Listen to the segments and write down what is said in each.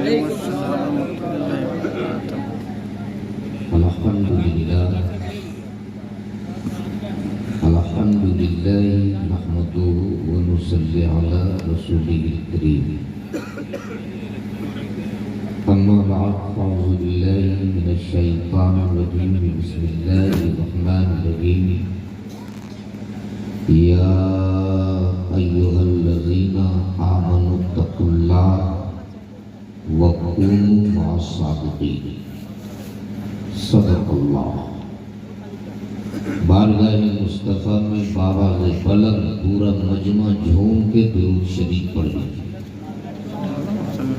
अल्हम्दुलिल्लाह नहमदुहु व नुसल्ली अला रसूलिल करीम। अम्मा बअद फ़अऊज़ु बिल्लाहि मिनश शैतानिर रजीम। बिस्मिल्लाहिर रहमानिर रहीम। या अय्युहल्लज़ीना आमनुत्तक़ुल्लाह व कूनू मअस-सादिक़ीन। सदक़ल्लाह। बारगाह मुस्तफ़ा में बाबा से बुलंद पूरा मजमा झूम के दुरूद शरीफ पढ़ लीजिए।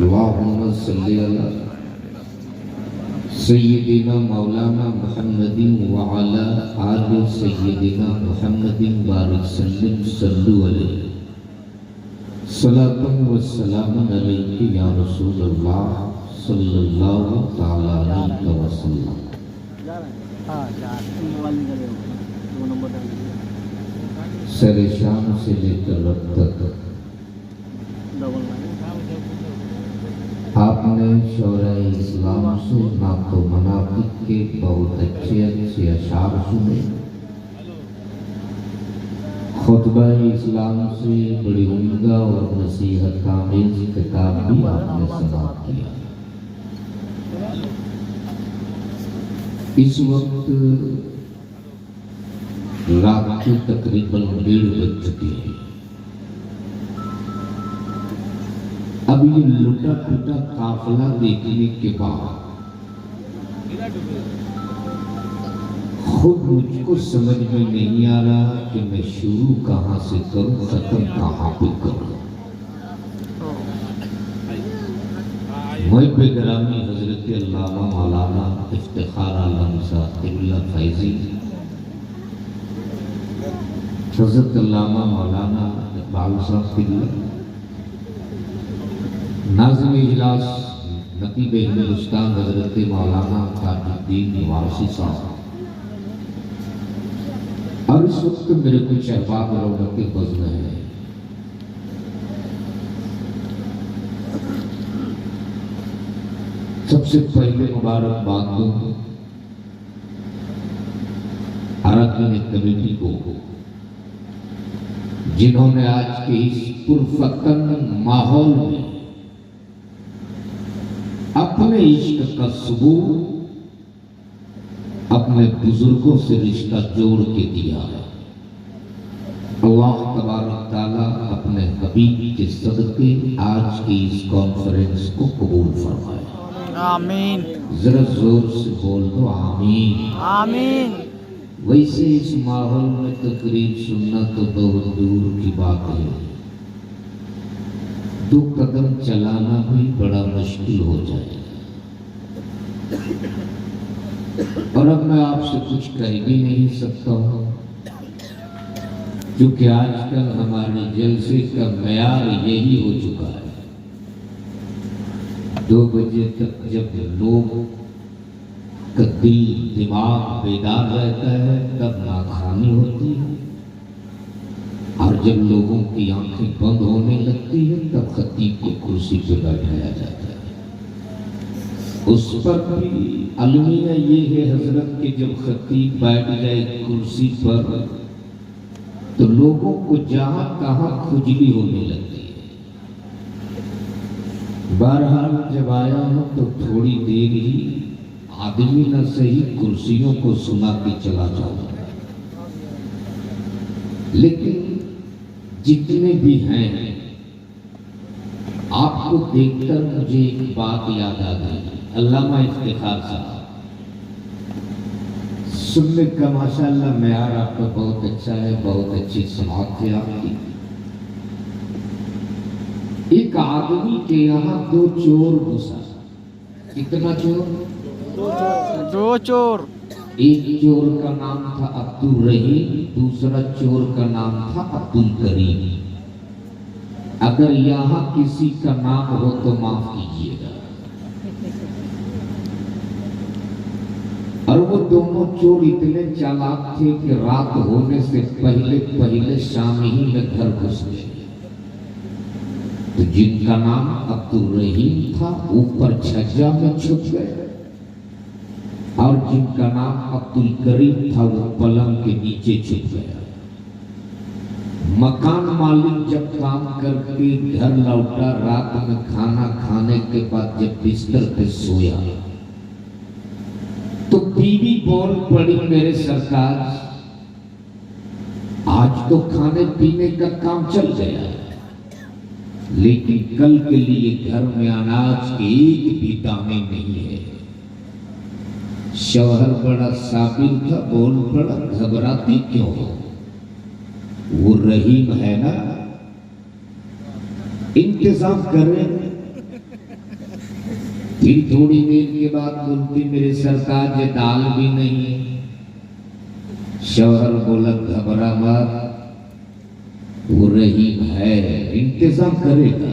अल्लाहुम्मा सल्ली अला सय्यिदिना मौलाना मुहम्मदिन व अला आलि सय्यिदिना मुहम्मदिन बारिक सल्लिम सल्लु अलैहि सलातन व सलामन अलैहि या रसूलल्लाह सल्लल्लाहु तआला अलैहि वसल्लम। सरे शाम से लेकर रब तक आपने शौराए इस्लाम से नातो मनाकिब के बहुत अच्छे अच्छे अशार सुने। खुतबा इस्लाम से बड़ी उम्दा और नसीहत आमेज किताब भी आपने समाप्त किया। इस वक्त रात के तकरीबन 1:30 बज चुके हैं। अब ये लुटा पुटा काफिला देखने के बाद खुद मुझको समझ में नहीं आ रहा कि मैं शुरू कहाँ से करूं, खत्म कहाँ पे करूं। मैं बेगरामी हजरत अल्लामा मौलाना इफ्तिखार आलम साहब क़िबला फैज़ी, हजरत अल्लामा मौलाना इकबाल साहब क़िबला, नाज़िम इजलास नकीब हिंदुस्तान हजरत मौलाना ताजुद्दीन वारसी साहब, और इस वक्त मेरे कुछ अहबाब रौनक बज़्म है। सबसे पहले मुबारकबाद दूं अरकान कमेटी को, जिन्होंने आज के इस पुरफतन माहौल में अपने इश्क का सबूत अपने बुजुर्गों से रिश्ता जोड़ के दिया है। अल्लाह तबारक ताला अपने हबीब के सदक़े आज की इस कॉन्फ्रेंस को कबूल फरमाए। आमीन। जरा जोर से बोल दो आमीन। आमीन। वैसे इस माहौल में तकरीर सुनना तो बहुत दूर की बात है। 2 कदम चलाना भी बड़ा मुश्किल हो जाए। और अब मैं आपसे कुछ कह भी नहीं सकता हूँ, क्योंकि आजकल हमारे जलसे का मयार यही हो चुका है। 2 बजे तक जब लोग का दिल दिमाग बेदार रहता है तब नाखानी होती है, और जब लोगों की आंखें बंद होने लगती है तब खतीब को कुर्सी पर बैठाया जाता है। उस पर भी अलमिया ये है हजरत के जब खतीब बैठ जाए कुर्सी पर तो लोगों को जहां कहां खुजली होने लगती है। बहरहाल जब आया हूं तो थोड़ी देर ही आदमी न सही कुर्सियों को सुना के चला जाऊंगा, लेकिन जितने भी हैं आपको देखकर मुझे एक बात याद आ गई। अल्लामा इफ्तिखार साहब, सुनने का माशाअल्लाह मेयार आपका बहुत अच्छा है, बहुत अच्छी समात है आपकी। एक आदमी के यहाँ 2 चोर घुसा। कितना चोर? 2 चोर। एक चोर का नाम था अब्दुल रहीम, दूसरा चोर का नाम था अब्दुल करीम। अगर यहाँ किसी का नाम हो तो माफ कीजिएगा। और वो दोनों चोर इतने चालाक थे कि रात होने से पहले पहले शाम ही में घर घुस गए। तो जिनका नाम अब्दुल रहीम था ऊपर छज्जा में छुप गए, और जिनका नाम अब्दुल करीम था वो पलंग के नीचे छुप गया। मकान मालिक जब काम करके घर लौटा, रात में खाना खाने के बाद जब बिस्तर पे सोया तो बीवी बोल पड़ी, मेरे सरकार आज तो खाने पीने का काम चल गया, लेकिन कल के लिए घर में अनाज के एक भी दाने नहीं है। शौहर बड़ा साबिर था, बोल पड़ा, घबराती क्यों हो, वो रहीम है ना, इंतजाम करें। फिर थोड़ी देर के बाद बोलती, मेरे सरकार ये दाल भी नहीं है। शौहर बोला, घबरा मत, वो रहीम है, इंतजाम करेगा।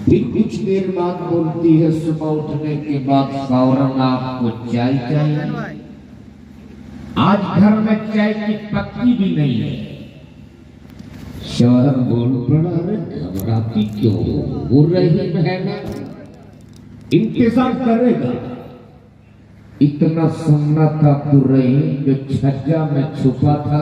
फिर कुछ देर बाद बोलती है, सुबह उठने के बाद फौरन आपको चाय चाहिए, आज घर में चाय की पत्ती भी नहीं है। शौहर बोल पड़ा, अरे घबराती क्यों हो, वो रहीम है ना, इंतजाम करेगा। इतना सुनना था तो रहीम जो छज्जा में छुपा था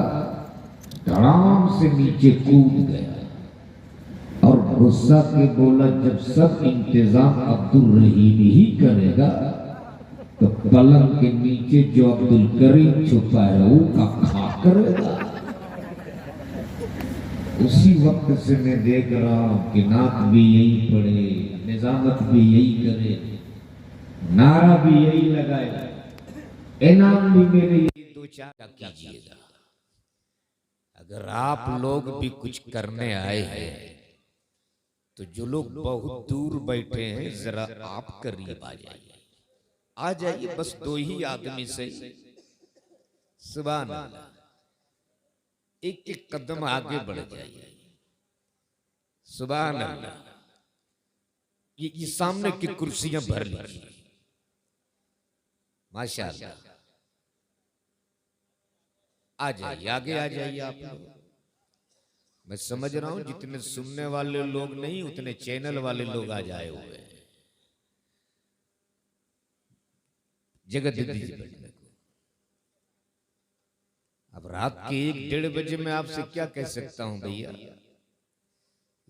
धड़ाम से नीचे कूद गया और गुस्सा के बोला, जब सब इंतजाम अब्दुल रहीम ही करेगा तो पलंग के नीचे जो अब्दुल करीम छुपा है वो का खा करेगा। उसी वक्त से मैं देख रहा हूं कि नाक भी यही पड़े, निजामत भी यही करे, नारा भी यही लगाए, इनाम भी मेरे ये दो चार कीजिएगा। अगर आप लोग भी कुछ करने आए हैं तो जो लोग बहुत दूर बैठे हैं जरा आप करीब आ जाइए, बस दो ही आदमी से सुभान अल्लाह, एक एक कदम आगे बढ़ जाइए, सुभान अल्लाह। ये सामने की कुर्सियां भर लीजिए, माशाअल्लाह। आ जाइए, आगे आ जाइए आप लोग। मैं समझ रहा हूं जितने सुनने वाले लोग नहीं उतने चैनल वाले लोग आ जाए हुए हैं। जगह दे दीजिए बैठने को। अब रात के 1-1:30 बजे मैं आपसे क्या कह सकता हूं भैया,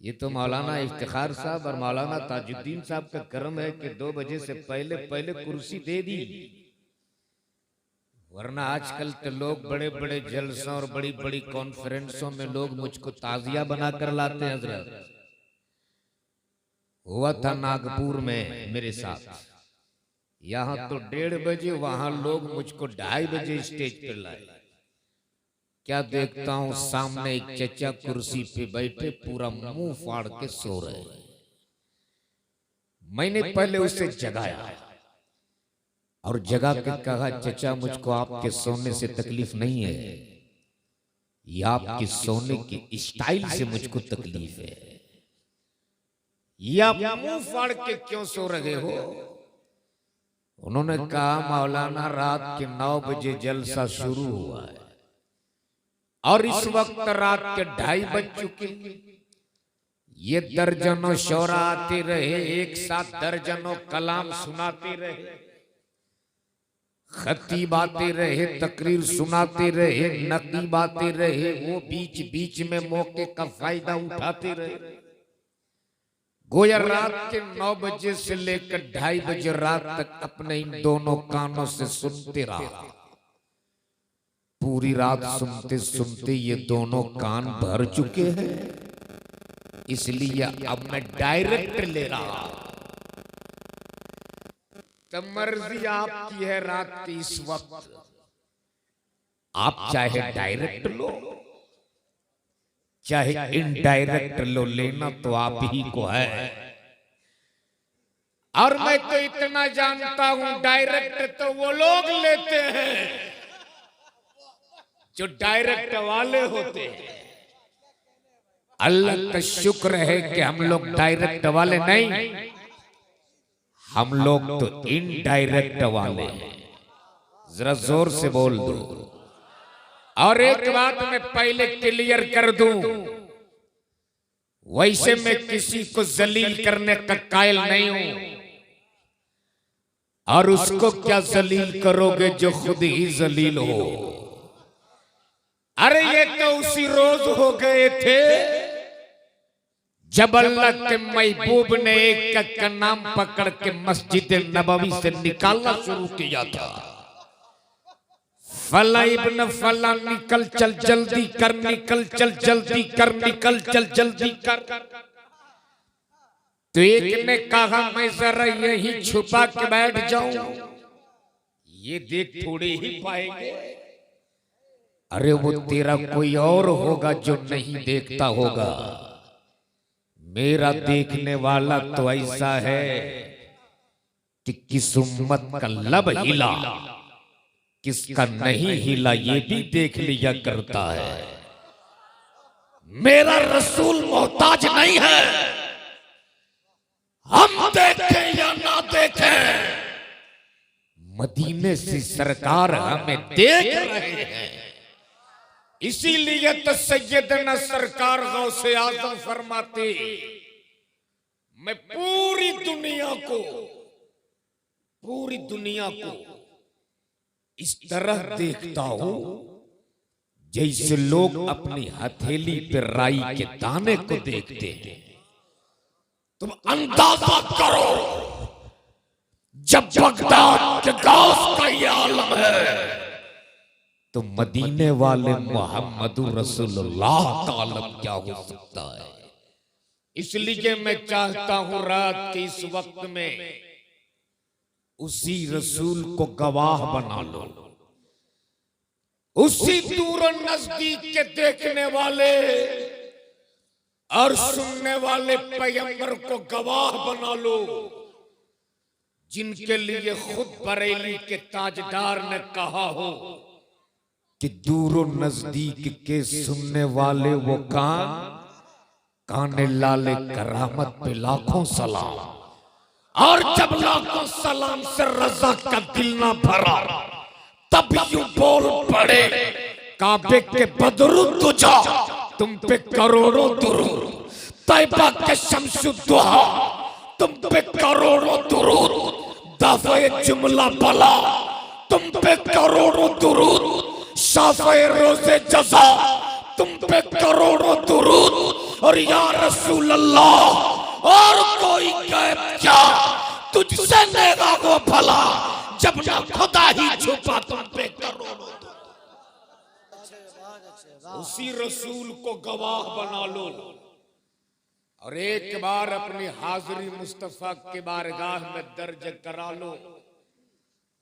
ये तो मौलाना इफ्तिखार साहब और मौलाना ताजुद्दीन साहब का कर्म है कि 2 बजे से पहले पहले कुर्सी दे दी, वरना आजकल तो लोग बड़े बड़े जलसों और बड़ी बड़ी कॉन्फ्रेंसों में लोग मुझको ताजिया बनाकर लाते हैं। हजरत हुआ था नागपुर में मेरे साथ, यहां तो 1:30 बजे, वहां लोग मुझको 2:30 बजे स्टेज पर लाए। क्या देखता हूं सामने एक चचा कुर्सी पे बैठे पूरा मुंह फाड़ के सो रहे। मैंने पहले उसे जगाया और जगा के कहा, चचा मुझको आपके सोने से तकलीफ नहीं है, ये आपके सोने की स्टाइल से मुझको तकलीफ है, ये आप मुंह फाड़ के क्यों सो रहे हो। उन्होंने कहा, मौलाना रात के 9 बजे जलसा शुरू हुआ है और इस वक्त रात के 2:30 बज चुके, ये दर्जनों शोरा आते रहे, एक साथ दर्जनों कलाम सुनाते रहे, खतीब आते रहे, तकरीर सुनाते रहे, नकीब आते रहे, वो बीच बीच में मौके का फायदा उठाते रहे। गोया रात के 9 बजे से लेकर 2:30 बजे रात तक अपने इन दोनों कानों से सुनते रहा। पूरी रात सुनते सुनते ये दोनों कान भर चुके हैं, इसलिए अब मैं डायरेक्ट ले रहा। तो मर्जी आपकी है, रात के इस वक्त आप चाहे डायरेक्ट लो चाहे इनडायरेक्ट लो, लेना तो आप ही को है। और मैं तो इतना जानता हूं, डायरेक्ट तो वो लोग लेते हैं जो डायरेक्ट वाले होते हैं। अल्लाह का शुक्र है कि हम लोग डायरेक्ट वाले नहीं, हम लोग तो इनडायरेक्ट वाले हैं। जरा जोर से बोल दो। और एक बात मैं पहले क्लियर कर दूं, वैसे मैं किसी को जलील करने का कायल नहीं हूं, और उसको क्या जलील करोगे जो खुद ही जलील हो। अरे ये तो उसी रोज हो गए थे जब अल्लाह के महबूब ने एक का नाम पकड़ के मस्जिद नबवी से निकालना शुरू किया था। फला इब्न फला निकल चल जल्दी कर, निकल चल जल्दी कर, निकल चल जल्दी कर। तो एक ने कहा मैं जरा यही छुपा के बैठ जाऊं, ये देख थोड़े ही पाएंगे। अरे वो तेरा कोई और होगा जो नहीं देखता होगा, मेरा देखने वाला तो ऐसा है कि किस उम्मत का लब हिला किसका नहीं हिला ये भी देख लिया करता है। मेरा रसूल मोहताज नहीं है, हम देखें या ना देखें मदीने से सरकार हमें देख रहे हैं। इसीलिए तो सैयदना सरकार गौसे आज़म फरमाते मैं पूरी दुनिया को इस तरह देखता हूं जैसे लोग अपनी हथेली पर राई के दाने को देखते हैं। तुम अंदाजा करो जब बगदाद के गौस का ये आलम है तो मदीने वाले मोहम्मदुर रसूलुल्लाह का आलम क्या हो सकता है। इसलिए मैं चाहता हूं रात के इस वक्त में उसी रसूल को गवाह बना लो, उसी दूर और नजदीक के देखने वाले और सुनने वाले पैगंबर को गवाह बना लो, जिनके लिए खुद बरेली के ताजदार ने कहा हो कि दूर और नजदीक के सुनने वाले वो काने लाले करामत पे लाखों सलाम, और जब लाखों सलाम से रजा का दिल ना भरा तब यूं बोल पड़े काबे के बदरू तुझा तुम पे करोड़ों दुरूद, तैयबा के शम्सुद्दुहा तुम पे करोड़ों दुरूद, दाफे जुमला बला तुम पे करोड़ों दुरूद, शाफे रोज़े जज़ा तुम पे करोड़ों दुरूद, और या रसूल अल्लाह और कोई गैब क्या तुझसे नेगा वो भला जब ना खुदा ही छुपा तुम पे करोड़ों। उसी रसूल को गवाह बना लो और एक बार अपनी हाजिरी मुस्तफा के बारगाह में दर्ज करा लो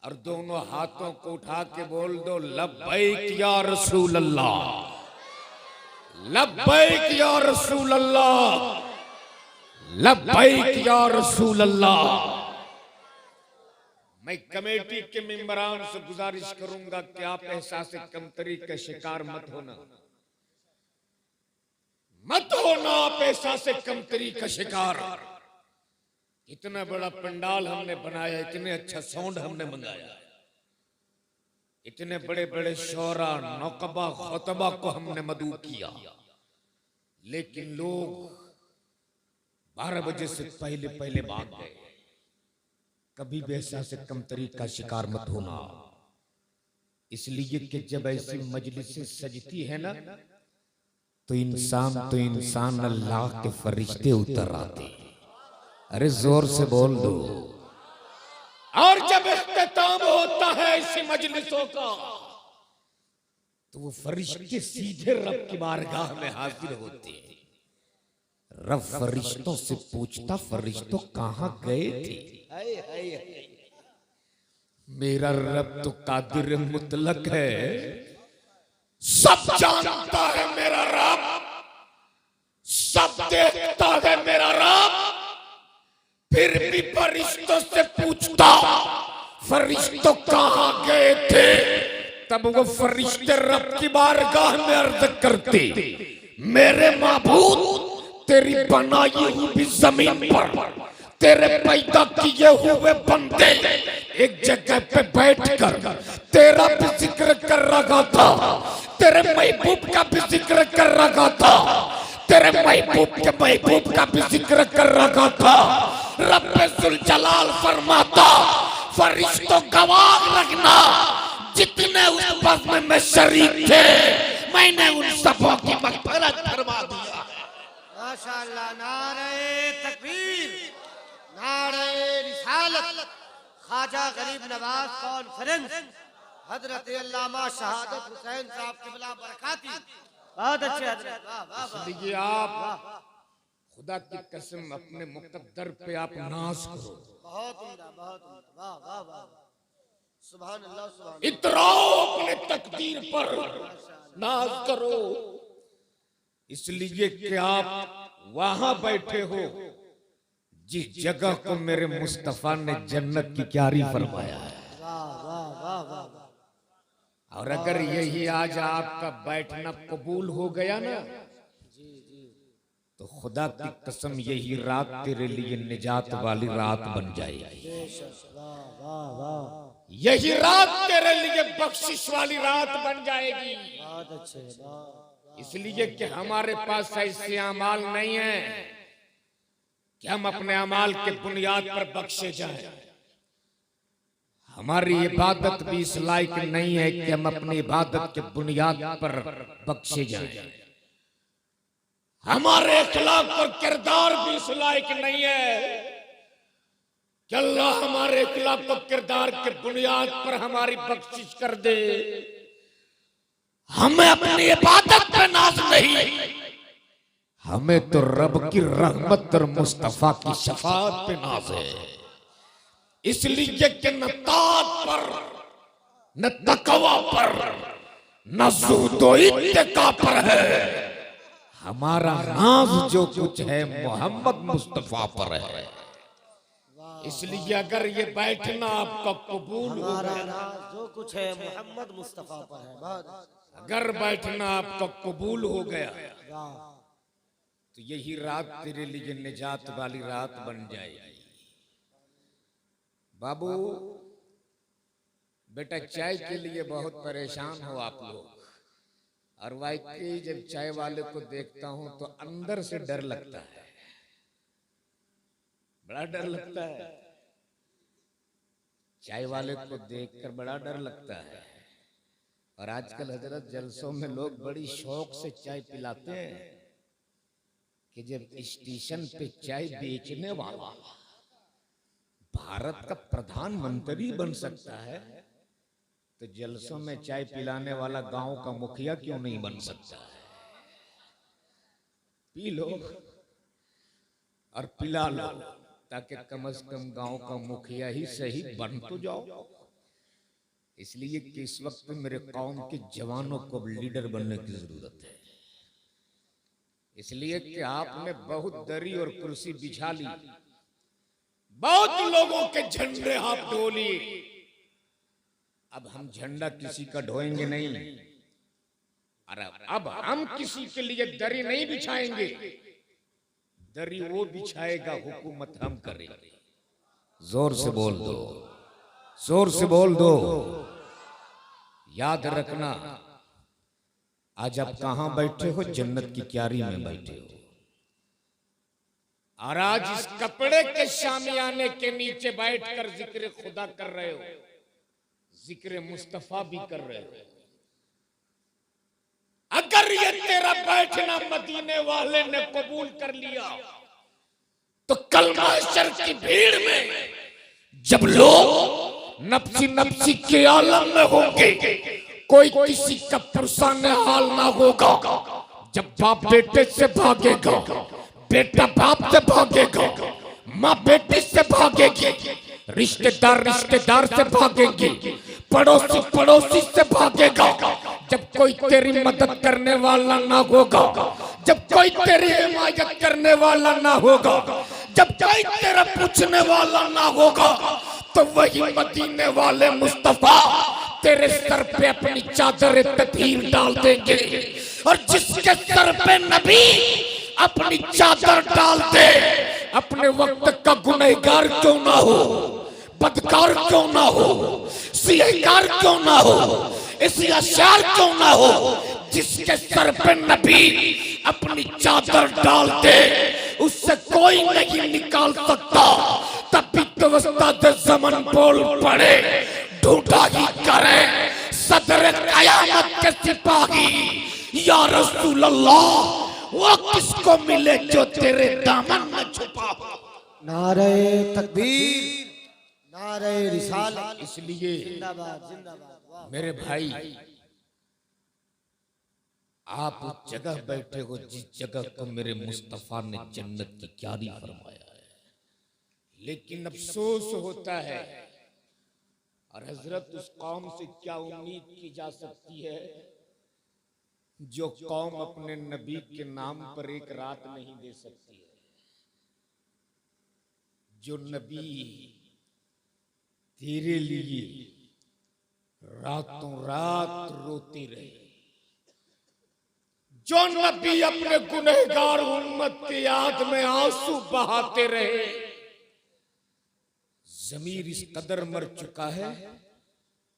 और दोनों हाथों को उठा के बोल दो लब्बैक या रसूल अल्लाह, लब्बैक या रसूल अल्लाह, लब्बैक या रसूल अल्लाह। मैं कमेटी के मेंबरान से गुजारिश करूंगा कि आप एहसास कमतरी का शिकार मत होना, आप एहसास कमतरी का शिकार। इतना बड़ा पंडाल हमने बनाया, इतने अच्छा साउंड हमने मंगाया, इतने बड़े बड़े शोरा नौकबा खुतबा को हमने मदऊ किया, लेकिन लोग 12 बजे से पहले पहले भाग गए। कभी भी ऐसा से कमतरी का शिकार मत होना, इसलिए कि जब ऐसी मजलिसें सजती है ना तो इंसान अल्लाह के फरिश्ते उतर आते। अरे जोर से बोल दो। और जब इख्तिताम होता है ऐसी मजलिसों का तो वो फरिश्ते सीधे रब की बारगाह में हाजिर होते हैं। रब फरिश्तों से पूछता फरिश्तों कहां गए थे। मेरा रब तो कादिर मुतलक है, सब जानता है मेरा रब, सब देखता है मेरा रब, फिर भी फरिश्तों से पूछता फरिश्तों कहां गए थे। तब वो फरिश्ते रब की बारगाह में अर्ज करते मेरे माबूद तेरी बनाई हुई जमीन पर तेरे पैदा किए हुए बंदे एक जगह पे बैठकर तेरा भी जिक्र कर रहा था, तेरे महबूब का भी जिक्र कर रहा था। तेरे महबूब का भी जिक्र कर रखा था। रब्बे जुल जलाल फरमाता फरिश्तों गवाह रखना जितने उस बज़्म में शरीक थे मैंने उन सबों की मग़फ़िरत फरमा दिया। माशाअल्लाह, नारे तकबीर, नारे रिसालत, ख्वाजा गरीब नवाज कॉन्फ्रेंस, हजरत अल्लामा शहादत हुसैन साहब क़िबला बरकाती। बहुत अच्छे हजरत, वाह वाह वाह। इसलिए आप खुदा की कसम अपने मुक़द्दर पे आप नाज करो, बहुत उम्दा, बहुत उम्दा, वाह वाह वाह, सुभान अल्लाह, सुभान इतराओ अपने तकदीर पर नाज करो। इसलिए कि आप वहां बैठे हो जिस जगह को मेरे मुस्तफा ने जन्नत की क्यारी फरमाया है। और अगर यही आज आपका बैठना कबूल हो गया ना तो खुदा की कसम यही रात तेरे लिए निजात वाली रात बन जाएगी। यही रात तेरे लिए बख्शिश वाली रात बन जाएगी। बहुत अच्छे, इसलिए कि हमारे पास ऐसे अमाल नहीं है कि हम अपने अमाल के बुनियाद पर बख्शे जाएं। हमारी इबादत भी इस लायक नहीं है कि हम अपनी इबादत के बुनियाद पर बख्शे जाएं। हमारे अखलाक और किरदार भी इस लायक नहीं है कि अल्लाह हमारे अखलाक और किरदार के बुनियाद पर हमारी बख्शिश कर दे। हमें अपनी इबादत पे नाज नहीं, हमें तो रब की रहमत और मुस्तफा की शफाअत पे नाज है। इसलिए कि न ताक़त पर, न तकवा पर, न ज़ुहद व इत्तिका पर है। हमारा नाज जो कुछ है मोहम्मद मुस्तफा पर है। इसलिए अगर ये बैठना आपका कबूल हो गया, जो कुछ है मोहम्मद मुस्तफा पर है। बहुत, अगर बैठना आपका कबूल हो गया तो यही रात तेरे लिए निजात वाली रात बन जाएगी। बाबू बेटा चाय के लिए बहुत परेशान हो आप लोग, और वाकई जब चाय वाले को देखता हूं तो अंदर से डर लगता है, बड़ा डर लगता है। चाय वाले को देखकर बड़ा डर लगता है। और आजकल हजरत जलसों में लोग बड़ी शौक से चाय पिलाते हैं कि जब स्टेशन पे चाय बेचने वाला भारत का प्रधानमंत्री बन सकता है तो जलसों में चाय पिलाने वाला गांव का मुखिया क्यों नहीं बन सकता है? पी लो और पिला लो ताकि कम से कम गांव का मुखिया ही सही बन तो जाओ। इसलिए कि इस वक्त मेरे कौम के जवानों को लीडर बनने की जरूरत है। इसलिए कि आपने बहुत दरी और कुर्सी बिछा ली, बहुत लोगों के झंडे आप ढो लिए। अब हम झंडा किसी का ढोएंगे नहीं, अरे अब हम किसी के लिए दरी नहीं बिछाएंगे। दरी वो बिछाएगा, हुकूमत हम करेंगे। जोर से बोल दो, जोर से बोल दो। याद रखना आज आप कहां बैठे हो? जन्नत की क्यारी में बैठे हो। और आज इस कपड़े के शामियाने के नीचे बैठकर जिक्र खुदा कर रहे हो, जिक्र मुस्तफा भी कर रहे हो। अगर ये तेरा बैठना मदीने वाले ने कबूल कर लिया तो कल महशर की भीड़ में जब लोग नफ्सी नफ्सी के आलम में होंगे, कोई किसी का पुरसाने हाल ना होगा। जब बाप बेटे से भागेगा, बेटा बाप से भागेगा, माँ बेटी से भागेगी, रिश्तेदार रिश्तेदार से भागेंगे, पड़ोसी पड़ोसी से भागेगा। जब कोई तेरी मदद करने वाला ना होगा, जब कोई तेरी हिमायत करने वाला ना होगा, जब कोई तेरा पूछने वाला ना होगा, तो वही मदीने वाले मुस्तफा तेरे सर पे अपनी चादर तदहीर डाल देंगे। और जिसके सर पे नबी अपनी चादर डाल दे, अपने वक्त का गुनहगार क्यों ना हो, बदकार क्यों ना हो, सिहकार क्यों ना हो, इसी अशार क्यों ना हो, जिसके सर पे नबी अपनी चादर डाल दे, उससे कोई नहीं निकाल सकता। तभी तो उस्ताद ज़मान बोल पड़े, ढूंढा ही करे सदर कयामत के सिपाही, या रसूल अल्लाह वो किसको मिले जो तेरे दामन में छुपा हो। नारे तकबीर, नारे रिसालत। इसलिए जिंदाबाद जिंदाबाद। वाह। मेरे भाई, आप उस जगह बैठे हो जिस जगह को मेरे मुस्तफा ने जन्नत की क्यारी फरमाया है, लेकिन अफसोस होता है और हजरत उस कौम से क्या उम्मीद की जा सकती है जो कौम अपने नबी के नाम पर एक रात नहीं दे सकती है, जो नबी तेरे लिए रातों रात रोते रहे, जो नबी अपने गुनहगार उम्मत की याद में आंसू बहाते रहे। ज़मीर इस कदर मर चुका है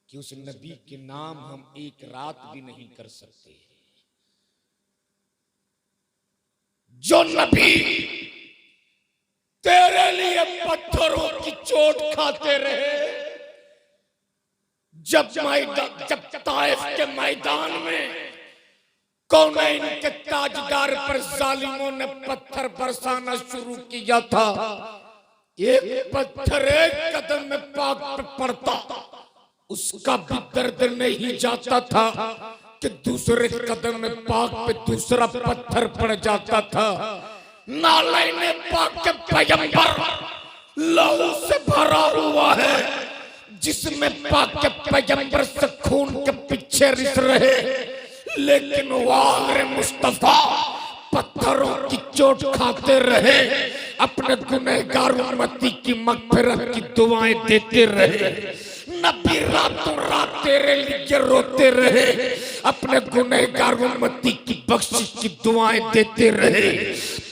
कि उस नबी के नाम हम एक रात भी नहीं कर सकते। जो नबी तेरे लिए पत्थरों की चोट खाते रहे, जब ताइफ के मैदान में कौनैन के ताजदार पर जालिमों ने पत्थर बरसाना शुरू किया था, एक पत्थर एक कदम में पाक पे पड़ता, उसका भी दर्द नहीं जाता था कि दूसरे कदम में पाक पे दूसरा पत्थर पड़ जाता था। नालैने पाक के पैगंबर लहू से भरा हुआ है, जिसमें पाक के पैगंबर से खून के पीछे रिस रहे, लेकिन वागरे मुस्तफा पत्थरों की चोट खाते रहे, अपने गुनहगार उम्मती की मगफिरत की दुआएं देते रहे। नबी रातों रात तेरे लिए रोते रहे, अपने गुनहगार उम्मती की बख्शिश की दुआएं देते रहे।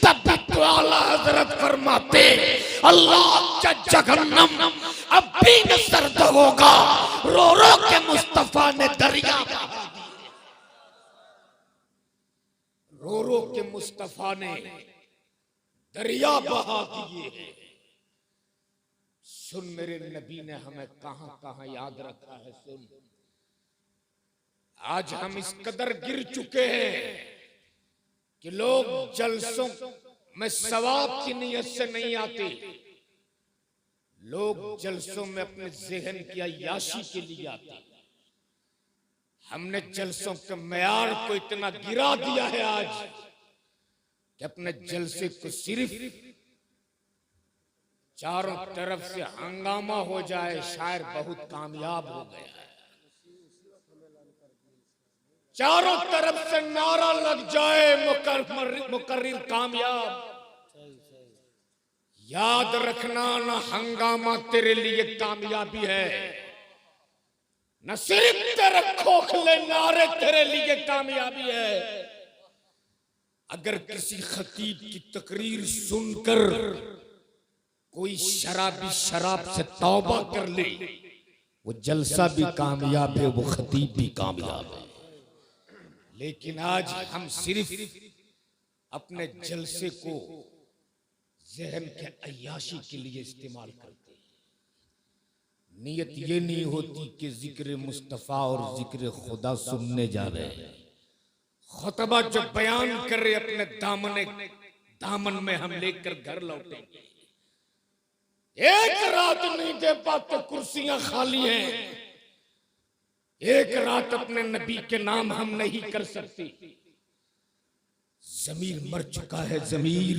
तब तो आला हजरत फरमाते, अल्लाह का जहन्नम अब भी न सर्द होगा, रो रो के मुस्तफा ने दरिया बहा दी। रो रो के मुस्तफा ने दरिया बहा दिए। सुन मेरे नबी ने हमें कहां कहां याद रखा है। सुन, आज हम इस कदर गिर चुके हैं कि लोग जलसों में सवाब की नीयत से नहीं आते, लोग जलसों में अपने ज़हन की अय्याशी के लिए आते। हमने जलसों के मयार को इतना गिरा दिया है आज कि अपने जलसे को सिर्फ चारों तरफ से हंगामा हो जाए, शायर बहुत कामयाब हो गया है। चारों तरफ से नारा लग जाए, मुकर्रिर कामयाब। याद रखना, न हंगामा तेरे लिए कामयाबी है, न सिर्फ तेरे खोखले नारे तेरे लिए कामयाबी है। अगर किसी खतीब की तकरीर सुनकर कोई शराबी शराब से तौबा कर ले, वो जलसा भी कामयाब है, वो खतीब भी कामयाब है। लेकिन आज हम सिर्फ अपने जलसे को ज़हन के अय्याशी के लिए इस्तेमाल करते हैं। नियत ये नहीं होती कि जिक्र मुस्तफ़ा और जिक्र खुदा सुनने जा रहे हैं। खुतबा जो बयान कर रहे अपने दामन में हम लेकर घर लौटेंगे। एक रात नहीं दे पाते, कुर्सियां खाली हैं। एक रात अपने नबी के नाम हम नहीं कर सकते। ज़मीर मर चुका है, ज़मीर।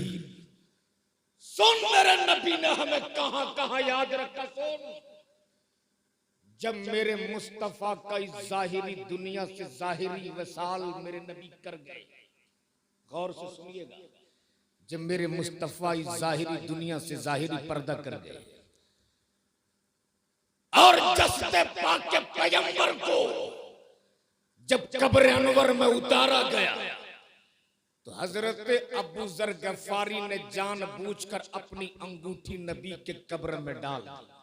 सुन, मेरे नबी ने हमें कहां कहां याद रखा। सुन, जब मेरे मुस्तफा का इस जाहिरी दुनिया से जाहिरी वसाल मेरे नबी कर गए, गौर से सुनिएगा, जब मेरे मुस्तफा इस जाहिरी दुनिया से जाहिरी पर्दा कर गए और जस्ते पाक के पैगंबर को जब कब्र अनवर में उतारा गया, तो हजरत अबू जर गफारी ने जानबूझकर अपनी अंगूठी नबी के कब्र में डाल दी।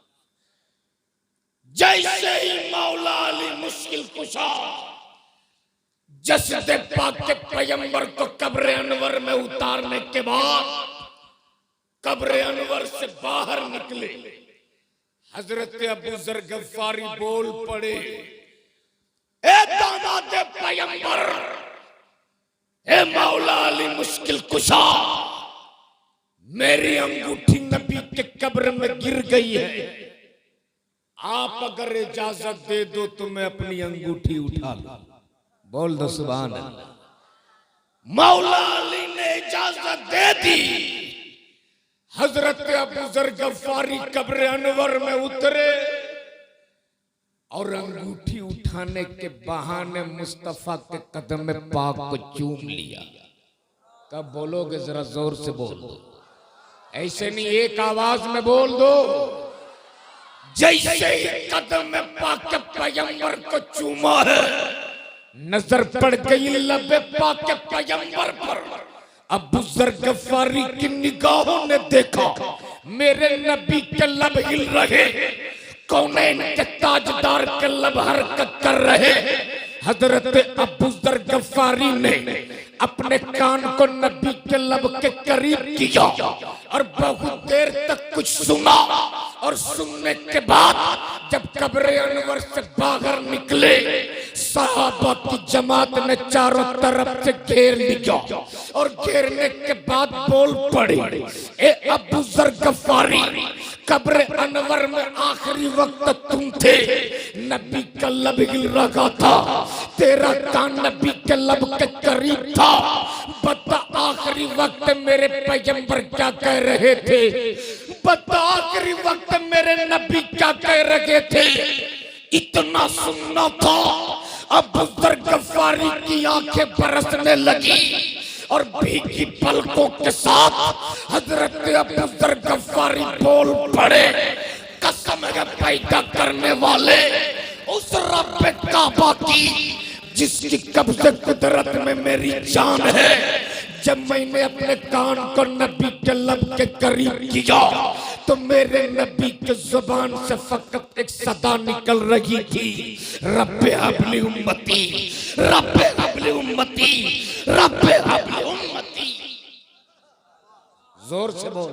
जैसे ही मौला अली मुश्किल कुशा जसद पाक के पैगंबर को कब्र अनवर में उतारने के बाद कब्र अनवर से बाहर निकले हजरत अबू जर गफ्फारी बोल पड़े, ए दामाद पैगंबर, ए मौला अली मुश्किल कुशा, मेरी अंगूठी नबी के कब्र में गिर गई है, आप अगर इजाजत दे दो तो मैं अपनी अंगूठी उठा लूं। बोल दो सुभान अल्लाह। मौला अली ने इजाजत दे दी। हजरत अबू जर गफ्फारी कब्र अनवर में उतरे और अंगूठी उठाने के बहाने मुस्तफा के कदम पाक को चूम लिया। कब बोलोगे जरा जोर से बोल दो, ऐसे नहीं एक आवाज में बोल दो। जैसे ही कदम पाक के पैगंबर को चूमा है, नजर पड़ गई लबे पाक के पैगंबर पर। अबू जर गफ्फारी की निगाहों ने देखा मेरे नबी के लब हिल रहे, कौनैन के ताजदार के लब हरकत कर रहे। हजरत अबू जर गफ्फारी ने अपने कान को नबी के लब के करीब किया और बहुत देर तक कुछ सुना, और सुनने के बाद जब कब्र अनवर से बाहर निकले, सहाबा की जमात ने चारों तरफ से घेर लिया और घेरने के बाद बोल पड़े, ए अबू जर गफ्फारी, कब्र अनवर में आखिरी वक्त तुम थे, नबी का लब हिल रहा था, तेरा कान नबी के लब के करीब था, बता आखिरी वक्त मेरे पैगंबर क्या कह रहे थे, बता आखिरी वक्त मेरे नबी क्या कह रहे थे। इतना सुनना था। अबू जर गफ्फारी की आंखें बरसने लगी और भीगी पलकों के साथ हजरत अबू जर गफ्फारी बोल पड़े, कसम है पैदा करने वाले उस रब काबा की जिसकी कब्ज़े कुदरत में मेरी जान है, जब मैंने अपने कान को नबी के लब के करीब किया तो मेरे नबी के जुबान से फकत एक सदा निकल रही थी, रब्बे हबली उम्मती, रब्बे हबली उम्मती, रब्बे हबली उम्मती। जोर से बोल।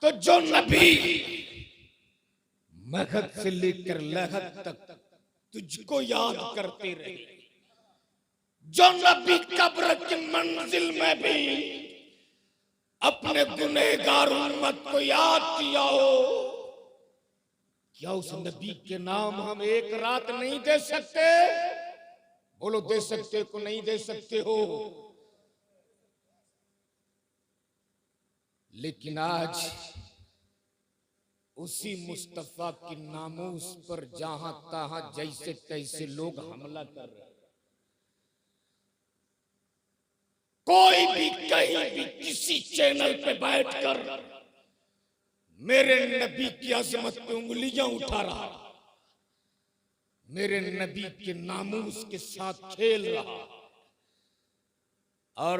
तो जो नबी महद से लेकर लहद तक तुझको याद करते रहे, जो नबी कब्र की मंजिल में भी अपने गुनहगार उम्मत को याद किया हो, क्या उस नबी के नाम हम एक रात नहीं दे सकते? बोलो दे सकते को नहीं दे सकते हो। लेकिन आज उसी मुस्तफा की नामूस पर जहां तहां जैसे तैसे लोग हमला कर रहे हैं। कोई भी कहीं भी किसी चैनल पे बैठकर मेरे नबी की अजमत पे उंगलियां उठा रहा, मेरे नबी के नामूस के साथ खेल रहा। और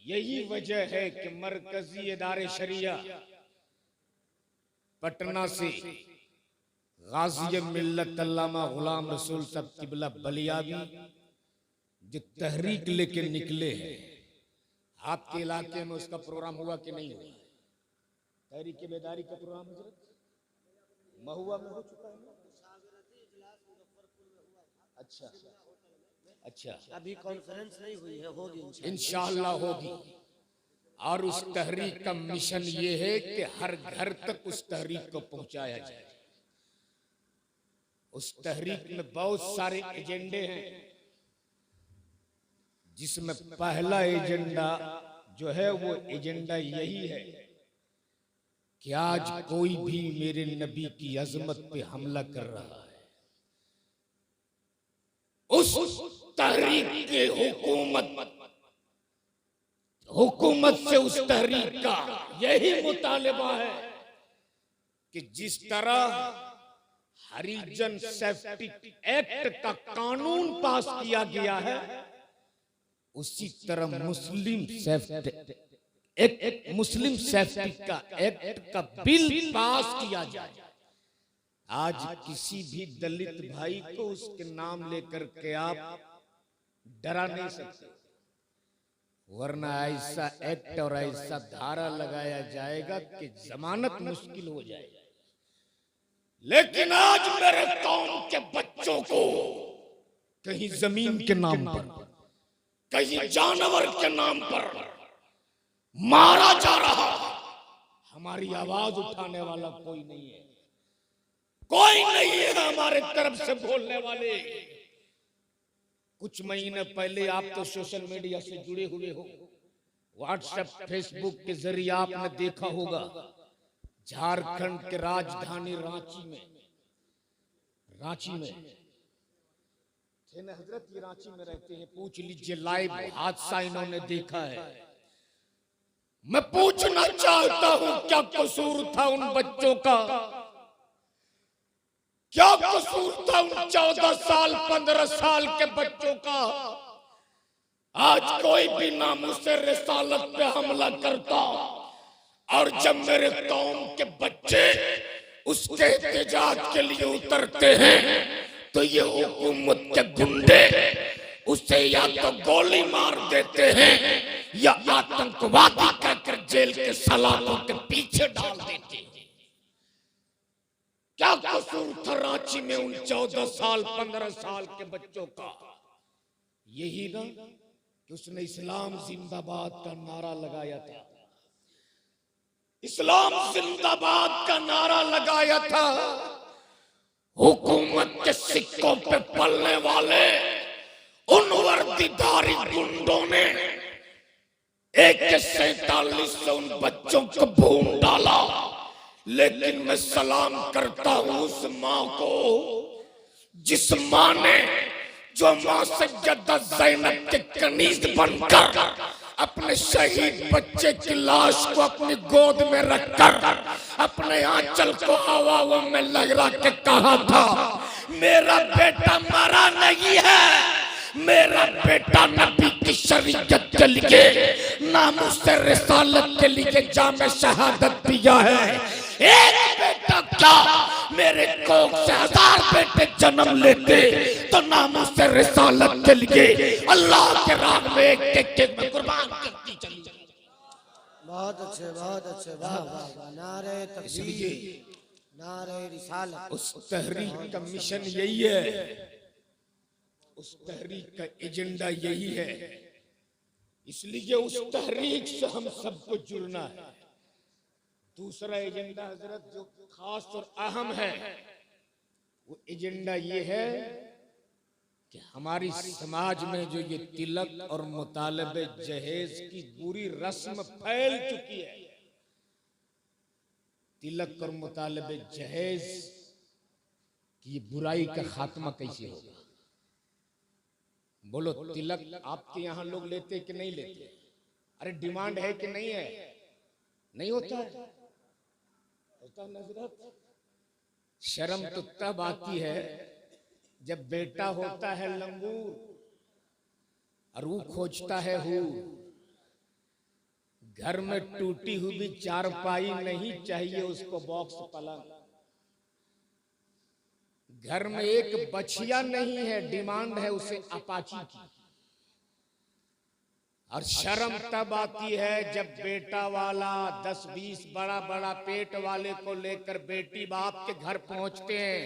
यही वजह है कि मरकजी इदारे शरिया पटना से गाज़ी मिल्लत अल्लामा गुलाम रसूल साहब किबला बलियाबी जो तहरीक लेके निकले हैं। आपके इलाके में उसका प्रोग्राम हुआ कि नहीं हुआ? तहरीक बेदारी का प्रोग्राम महुआ में हो चुका है। अच्छा अच्छा, अभी कॉन्फ्रेंस नहीं हुई है, होगी इंशाअल्लाह होगी। और उस तहरीक का मिशन ये है कि हर घर तक उस तहरीक को पहुंचाया जाए। उस तहरीक में बहुत सारे एजेंडे हैं, जिसमें पहला एजेंडा जो है वो एजेंडा यही है कि आज कोई भी मेरे नबी की अजमत पे हमला कर रहा है, उस तहरीक के हुकूमत से उस तहरीक का यही मुतालिबा है कि जिस तरह हरिजन सेफ्टी एक्ट का कानून पास किया गया है, उसी तरह मुस्लिम सेफ्टी का एक्ट का बिल पास किया जाए। आज किसी भी दलित भाई को उसके नाम लेकर के आप डरा नहीं सकते, वरना ऐसा एक्ट और ऐसा धारा लगाया जाएगा कि जमानत मुश्किल हो जाएगी। लेकिन आज मेरे कौम के बच्चों को कहीं जमीन के नाम पर, कहीं जानवर के नाम पर मारा जा रहा है। हमारी आवाज उठाने वाला कोई नहीं है, कोई नहीं है हमारे तरफ से बोलने वाले। कुछ महीने पहले आप तो सोशल मीडिया से जुड़े हुए हो, व्हाट्सएप फेसबुक के जरिए आपने देखा होगा झारखंड के राजधानी रांची में थे ना हजरत, ये रांची में रहते हैं, पूछ लीजिए लाइव हादसा इन्होंने देखा है। मैं पूछना चाहता हूं क्या कसूर था उन बच्चों का, क्या कसूर था उन 14 साल 15 साल के बच्चों का। आज कोई भी नामुस रिसालत पे हमला करता, और जब मेरे कौम के बच्चे उसके एहतजाज के लिए उतरते हैं तो ये हुकूमत के गुंडे उसे या तो गोली मार देते हैं या आतंकवादी कहकर जेल के सलाखों के पीछे डाल देते हैं। क्या कसूर था रांची में उन 14 साल 15 साल के बच्चों का? यही ना कि उसने इस्लाम जिंदाबाद का नारा लगाया था, इस्लाम जिंदाबाद का नारा लगाया था। हुकूमत के सिक्कों पे पलने वाले उन वर्दीधारी गुंडों ने AK-47 से उन बच्चों को भून डाला। लेकिन मैं सलाम करता हूं उस मां को, जिस मां ने, जो मां सैयदा ज़ैनब के कनीज बनकर अपने शहीद बच्चे की लाश को अपनी गोद में रखकर अपने आंचल को हवाओं में लहरा के कहा था, मेरा बेटा मरा नहीं है, मेरा बेटा नबी की शरीयत के लिए, नामुस रिसालत के लिए जामे शहादत दिया है। एक बेटा क्या, मेरे कोख से 1000 बेटे जन्म लेते तो नामुस रिसालत के लिए अल्लाह के राह में एक में कुर्बान करती चली। बहुत अच्छे, बहुत अच्छे, वाह वाह वाह। नारे तकबीर, नारे रिसालत। उस तहरीक का मिशन यही है, उस तहरीक का एजेंडा यही है। इसलिए उस तहरीक से हम सबको जुड़ना है। दूसरा एजेंडा हजरत जो खास और अहम है, वो एजेंडा ये है कि हमारी समाज में जो ये तिलक और मुतालबे जहेज की बुरी रस्म फैल चुकी है, तिलक और मुतालबे जहेज की ये बुराई का खात्मा कैसे होगा? बोलो, तिलक आपके यहाँ लोग लेते कि नहीं लेते? अरे डिमांड है कि नहीं है? नहीं होता है, होता नजरत। शर्म तो तब आती है जब बेटा होता है लंगूर और वो खोजता है हूर। घर में टूटी हुई चारपाई नहीं चाहिए उसको बॉक्स पलंग। घर में एक बछिया नहीं है, डिमांड है उसे अपाची की। और शर्म तब आती है जब बेटा वाला 10-20 बड़ा बड़ा पेट वाले को लेकर बेटी बाप के घर पहुंचते हैं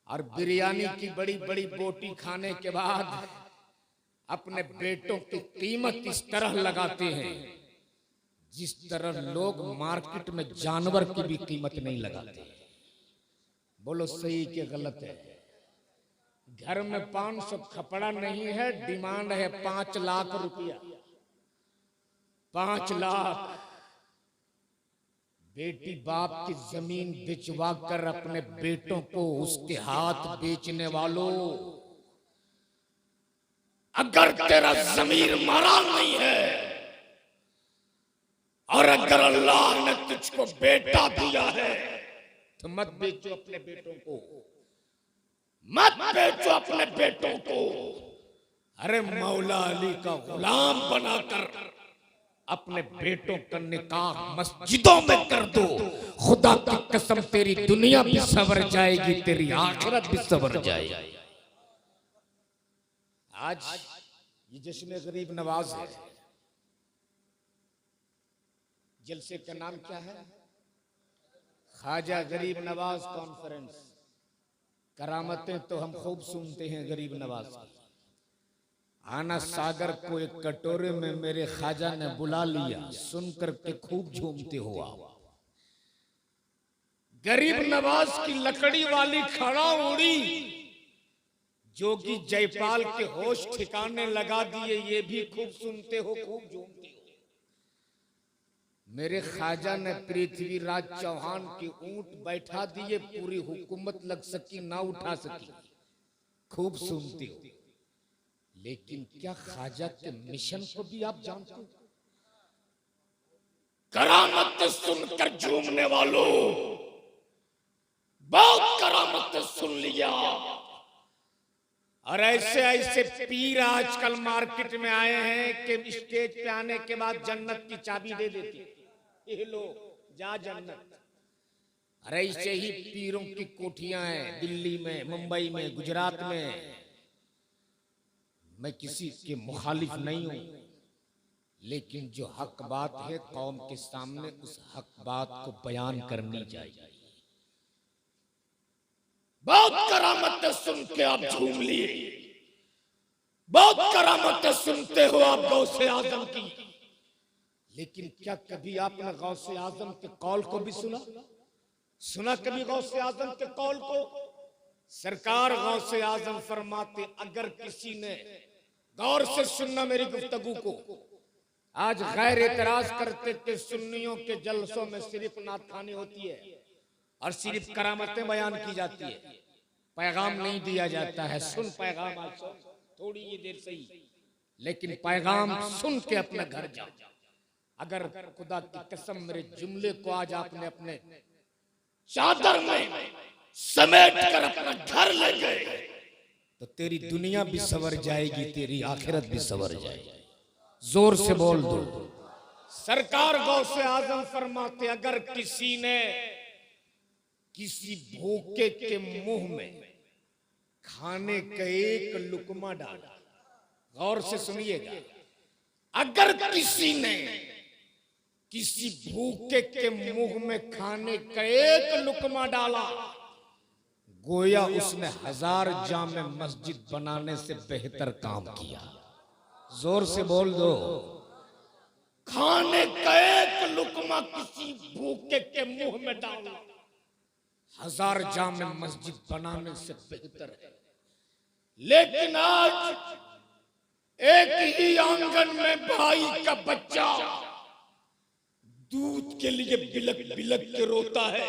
और बिरयानी की बड़ी बड़ी बोटी खाने के बाद अपने बेटों की कीमत इस तरह लगाते हैं जिस तरह लोग मार्केट में जानवर की भी कीमत नहीं लगाते। बोलो सही कि गलत है? घर में 500 कपड़ा नहीं है, डिमांड है 5 लाख रुपया। 5 लाख। बेटी बाप की जमीन बेचवा कर अपने बेटों को उसके हाथ बेचने वालों, अगर तेरा जमीर मरा नहीं है और अगर अल्लाह ने तुझको बेटा दिया है तो मत बेचो अपने बेटों को, मत बेचो अपने बेटों को। अरे मौला अली का गुलाम बनाकर अपने बेटों का निकाह मस्जिदों में कर दो, खुदा की कसम तेरी दुनिया भी सवर जाएगी, तेरी आखिरत भी सवर जाएगी। आज ये जश्न गरीब नवाज है, जलसे का नाम क्या है? ख्वाजा गरीब नवाज कॉन्फ्रेंस। करामतें तो हम खूब सुनते हैं गरीब नवाज की। आना सागर को एक कटोरे में मेरे ख्वाजा ने बुला लिया, सुनकर के खूब झूमते हो आप। गरीब नवाज की लकड़ी वाली खड़ा उड़ी, जोगी जयपाल के होश ठिकाने लगा दिए, ये भी खूब सुनते हो, खूब झूमते हो। मेरे ख्वाजा ने पृथ्वीराज चौहान की ऊंट बैठा दिए, पूरी हुकूमत लग सकी ना उठा सकी, खूब सुनते हो। लेकिन क्या ख्वाजा के मिशन को भी आप जानते हो? करामत सुनकर झूमने वालों, बहुत करामत सुन लिया। और ऐसे ऐसे पीर आजकल मार्केट में आए हैं कि स्टेज पे आने के बाद जन्नत की चाबी दे देती, ये लो जा जन्नत। अरे ऐसे ही पीरों की कोठियां हैं दिल्ली में, मुंबई में, गुजरात में। मैं किसी के मुखालिफ नहीं हूं, लेकिन जो हक बात है कौम के सामने उस हक बात को बयान करनी चाहिए। बहुत करामतें सुन के आप झूम लिए, बहुत करामतें सुनते हो आप गौसे आजम की, लेकिन क्या कभी आपने गौसे आजम के कौल को भी सुना कभी गौसे आजम के कौल को? सरकार गौसे आजम फरमाते, अगर किसी ने गौर से सुनना मेरी गुफ्तगू को, आज गैर एतराज करते कि सुन्नियों के जलसों में सिर्फ नात खानी होती है और सिर्फ करामतें बयान की जाती है, पैगाम नहीं दिया जाता है। सुन पैगाम, आज थोड़ी ये देर सही, लेकिन पैगाम सुन के अपने घर जा। अगर खुदा की कसम मेरे जुमले को आज आपने अपने चादर में समेट कर अपना घर ले गए तो तेरी दुनिया भी सवर जाएगी, तेरी आखिरत भी सवर जाएगी। जोर से बोल दो। सरकार गौसे आजम फरमाते, अगर किसी ने किसी भूखे के मुंह में खाने का एक लुकमा डाला, गौर से सुनिएगा, अगर किसी ने किसी भूखे के मुंह में खाने का एक लुकमा डाला, गोया उसने 1000 जामे मस्जिद बनाने से बेहतर काम किया। जोर से बोल दो। खाने का एक लुकमा किसी भूखे के मुंह में डाला, 1000 जामे मस्जिद बनाने से बेहतर है। लेकिन आज एक ही आंगन में भाई का बच्चा दूध के लिए बिलक बिलक के रोता है,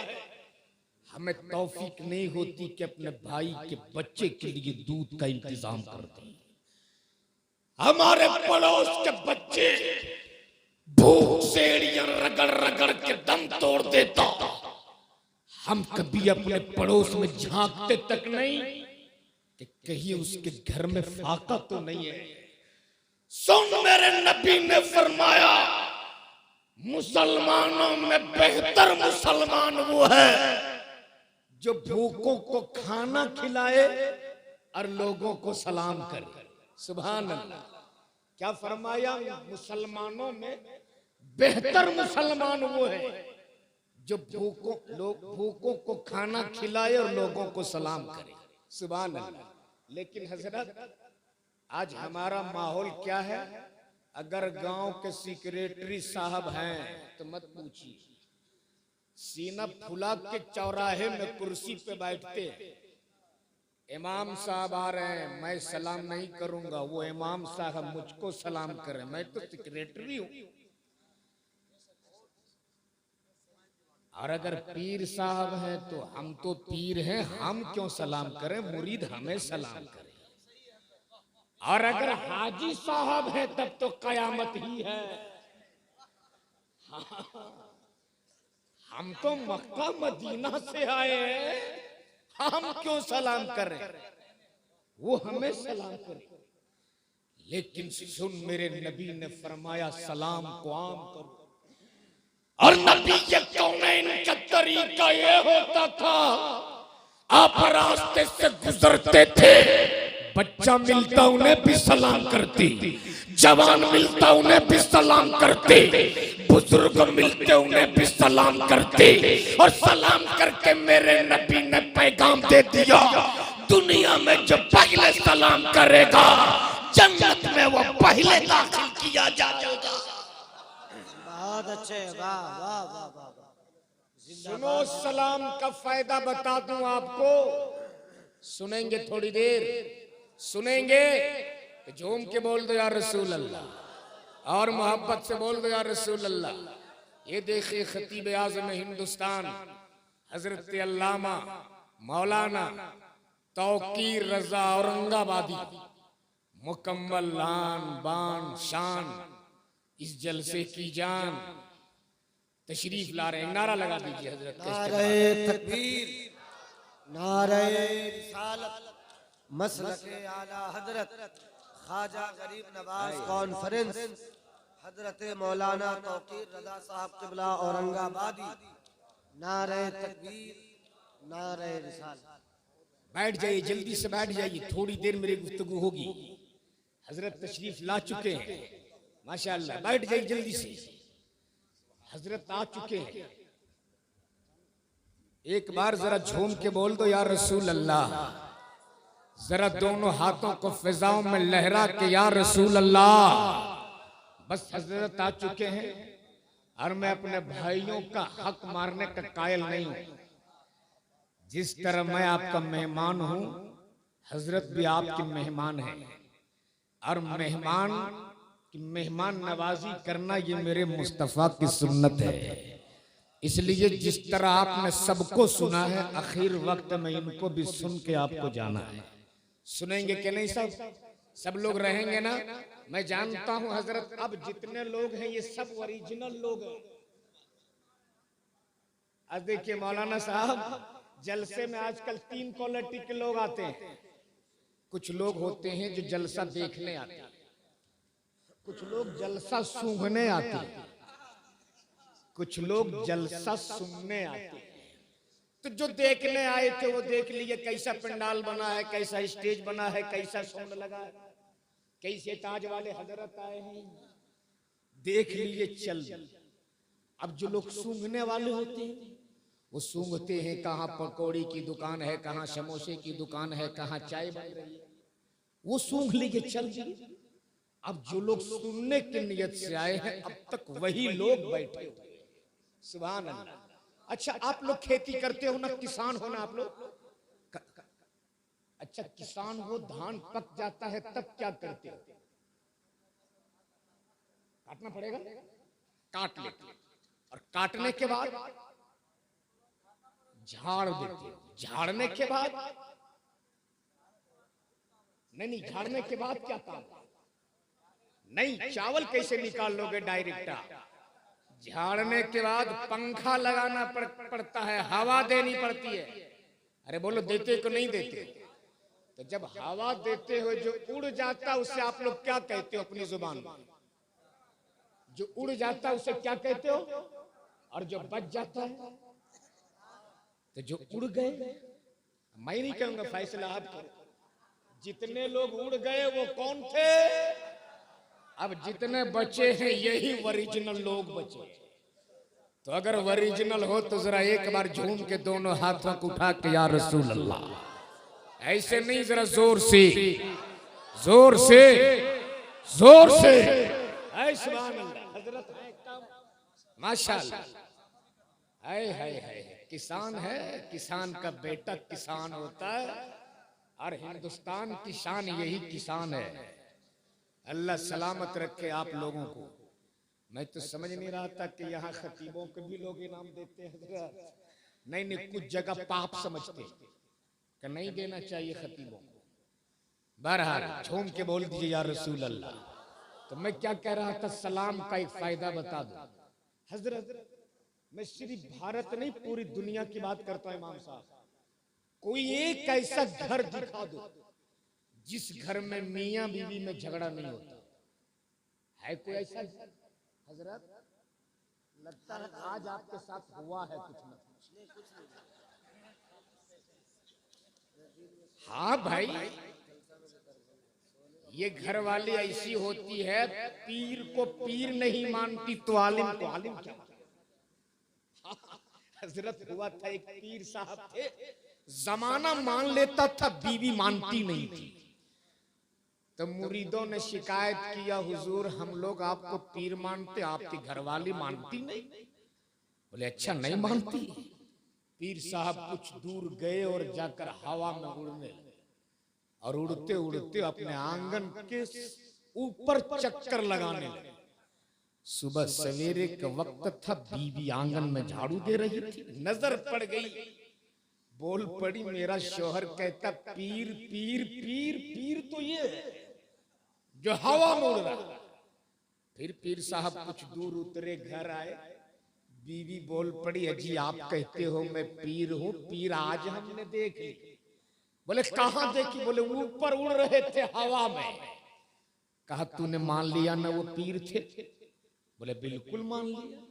हमें तौफीक नहीं होती कि अपने भाई के बच्चे के लिए दूध का इंतजाम कर दें। हमारे पड़ोस के बच्चे भूख से एड़ियां रगड़ रगड़ के दम तोड़ देता, हम कभी अपने पड़ोस में झांकते तक नहीं कि कहीं उसके घर में फाका तो नहीं है। सुन, मेरे नबी ने फरमाया, मुसलमानों में बेहतर मुसलमान वो है जो भूखों को खाना खिलाए और लोगों को सलाम करे। सुभान अल्लाह। क्या फरमाया? मुसलमानों में बेहतर मुसलमान वो है जो भूखों को खाना खिलाए और लोगों को सलाम करे। सुभान अल्लाह। लेकिन हजरत, आज हमारा माहौल क्या है? अगर गांव के सेक्रेटरी साहब हैं तो मत पूछिए, सीना फुला के चौराहे में कुर्सी पे बैठते हैं, इमाम साहब आ रहे हैं, मैं सलाम नहीं करूंगा, वो इमाम साहब मुझको सलाम करें, मैं तो सेक्रेटरी हूं। और अगर पीर साहब हैं तो हम तो पीर हैं, हम क्यों सलाम करें, मुरीद हमें सलाम करें। और अगर हाजी साहब हैं तब तो कयामत ही है। हम तो मक्का मदीना से आए हैं, हम क्यों सलाम करें, वो हमें सलाम करें। लेकिन सुन मेरे नबी ने फरमाया सलाम को आम करो। और नबी के कौनैन का तरीका ये होता था, आप रास्ते से गुजरते थे, बच्चा मिलता उन्हें भी सलाम करते, जवान मिलता उन्हें भी सलाम करते, बुजुर्ग मिलते उन्हें भी सलाम करते। और सलाम करके मेरे नबी ने पैगाम दे दिया, दुनिया में जो पहले सलाम करेगा जन्नत में वो पहले दाखिल किया जाएगा। बहुत अच्छे, वाह वाह वाह वाह वाह। सुनो, सलाम का फायदा बता दूं आपको, सुनेंगे थोड़ी देर, सुनेंगे तो झूम के बोल दो या रसूल अल्लाह, और मोहब्बत से बोल दो या रसूल अल्लाह। ये देखिए खतीब आज़म हिंदुस्तान हजरत अल्लामा मौलाना तौकीर रजा औरंगाबादी मुकम्मल लान बान शान इस जलसे की जान तशरीफ ला रहे हैं। नारा लगा दीजिए हजरत। नारे तकबीर, नारे रिसालत, मसलके आला हजरत ख्वाजा गरीब नवाज कॉन्फ्रेंस हजरत मौलाना तौकीर रजा साहब क़िबला औरंगाबादी। नारे तकबीर, नारे रिसालत। बैठ जाइए, जल्दी से बैठ जाइए, थोड़ी देर मेरी गुफ्तगू होगी। हजरत तशरीफ ला चुके हैं माशाअल्लाह, बैठ जाइए जल्दी से, हजरत आ चुके हैं। एक बार जरा झूम के बोल दो या रसूल अल्लाह, जरा दोनों हाथों को फिजाओं में लहरा के या रसूल अल्लाह। बस हजरत आ चुके हैं और मैं अपने भाइयों का हक मारने का कायल नहीं हूं। जिस तरह मैं आपका मेहमान हूं, हजरत भी आपके मेहमान हैं, और मेहमान की मेहमान नवाजी करना ये मेरे मुस्तफा की सुन्नत है। इसलिए जिस तरह आपने सबको सुना है, आखिर वक्त में इनको भी सुन के आपको जाना है। सुनेंगे कि नहीं? सब लोग रहेंगे ना? मैं जानता हूं हजरत, अब जितने लोग हैं ये सब ओरिजिनल लोग हैं। अब देखिए मौलाना साहब, जलसे में आजकल 3 क्वालिटी के लोग आते हैं। कुछ लोग होते हैं जो जलसा देखने आते हैं, कुछ लोग जलसा सूंघने आते हैं, कुछ लोग जलसा सुनने आते हैं। तो जो देखने आए थे वो देख लिए कैसा पंडाल बना है, कैसा स्टेज बना है, कैसा साउंड लगा है, कैसे ताज वाले हजरत आए हैं, देख लिए चल। अब जो लोग सूंघने वाले होते हैं वो सूंघते हैं, कहाँ पकौड़ी की दुकान है, कहाँ समोसे की दुकान है, कहाँ चाय बन रही है, वो सूंघ लिए चल दिए। अब जो लोग सुनने की नियत से आए हैं, अब तक वही लोग बैठे हुए। सुभान अल्लाह। अच्छा, आप लोग खेती करते हो ना, किसान हो ना आप लोग? अच्छा, किसान हो, धान पक जाता है तब क्या करते हो? काटना पड़ेगा, काट लेते, और काटने के बाद झाड़ देते। झाड़ने के बाद नहीं, झाड़ने के बाद क्या काम? नहीं, चावल कैसे निकाल लोगे डायरेक्ट? झाड़ने के बाद पंखा लगाना पड़ता है, हवा देनी पड़ती है। अरे बोलो, देते को नहीं देते? तो जब हवा देते हो, जो उड़ जाता है उसे आप लोग क्या कहते हो अपनी जुबान में? जो उड़ जाता है उसे क्या कहते हो? और जो बच जाता है, तो जो उड़ गए, मैं नहीं कहूंगा, फैसला आप करो। जितने लोग उड़ गए वो कौन थे? अब जितने बचे हैं यही ओरिजिनल लोग बचे। तो अगर ओरिजिनल हो तो जरा एक बार झूम के दोनों हाथों को उठा के या रसूल अल्लाह। ऐसे नहीं, जरा जोर से, जोर से, जोर से। सुभान अल्लाह। हजरत माशाअल्लाह। हाय हाय हाय, किसान है, किसान का बेटा किसान होता है, और हिंदुस्तान की शान यही किसान है। अल्लाह सलामत रखे आप लोगों को। मैं तो समझ नहीं रहा था कि यहाँ खतीबों को भी लोग इनाम देते हैं। नहीं नहीं, कुछ जगह पाप समझते कि नहीं देना चाहिए खतीबों को। बहरहाल झूम के बोल दीजिए या रसूल अल्लाह। तो मैं क्या कह रहा था, सलाम का एक फायदा बता दो हजरत। मैं सिर्फ भारत नहीं, पूरी दुनिया की बात करता हूं इमाम साहब। कोई एक ऐसा घर दिखा दो जिस घर में मियां बीवी में झगड़ा नहीं होता है, कोई ऐसा हजरत? लगता है आज आपके साथ हुआ है कुछ ना कुछ। हाँ भाई, ये घर वाली ऐसी होती है, पीर को पीर नहीं मानती तो आलिम को आलिम क्या? हजरत हुआ था, एक पीर साहब थे, जमाना मान लेता था, बीवी मानती नहीं थी। तो मुरीदों ने शिकायत किया, हुजूर हम लोग आपको पीर मानते, आपकी घरवाली मानती नहीं। बोले अच्छा नहीं मानती? पीर साहब कुछ दूर गए और जाकर हवा में उड़ने लगे, और उड़ते उड़ते अपने आंगन के ऊपर चक्कर लगाने लगे। सुबह सवेरे का वक्त था, बीवी आंगन में झाड़ू दे रही थी, नजर पड़ गई, बोल पड़ी, मेरा शौहर कहता पीर पीर पीर पीर तो ये है जो हवा में उड़ रहा। फिर पीर साहब कुछ दूर उतरे, घर आए, बीवी बोल पड़ी, अजी आप कहते हो मैं पीर हूं, पीर आज हमने देख ली। बोले कहां देखी? बोले ऊपर उड़ रहे थे हवा में। कहा तूने मान लिया ना वो पीर थे? बोले बिल्कुल मान लिया।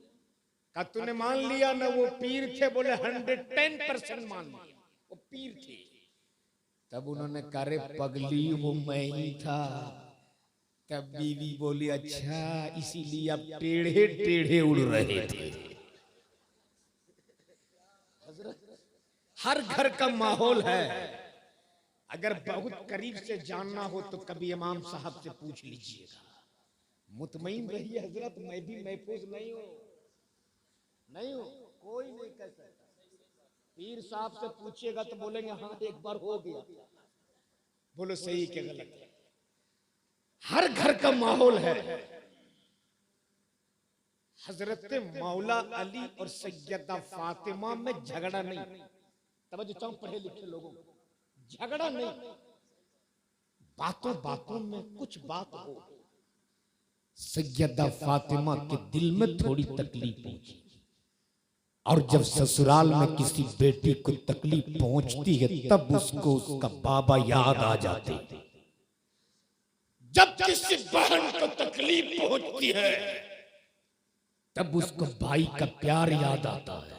कहा तूने मान लिया ना वो पीर थे? बोले 110% मान लिया, वो पीर थे। तब उन्होंने कहा रे पगली वो मैं ही था। तब बीवी बोली अच्छा इसीलिए अब टेढ़े टेढ़े उड़ रहे थे। हर घर का माहौल है, अगर बहुत करीब से जानना हो तो कभी इमाम साहब से पूछ लीजिएगा। मुतमईन रहिए हजरत, मैं भी महफूज नहीं हूं, नहीं हूं, कोई नहीं कह सकता। पीर साहब से पूछिएगा तो बोलेंगे हाँ एक बार हो गया। बोलो सही के गलत है? हर घर का माहौल है। हजरत मौला अली और सैयदा फातिमा में झगड़ा नहीं। तवज्जो चाहूं पढ़े लिखे लोगों को, झगड़ा नहीं, बातों बातों में कुछ बात हो। सैयदा फातिमा के दिल में थोड़ी तकलीफ पहुंची, और जब ससुराल में किसी बेटी को तकलीफ पहुंचती है तब उसको उसका बाबा याद आ जाते। जब किसी बहन को तकलीफ पहुंचती है तब उसको भाई का प्यार याद आता है।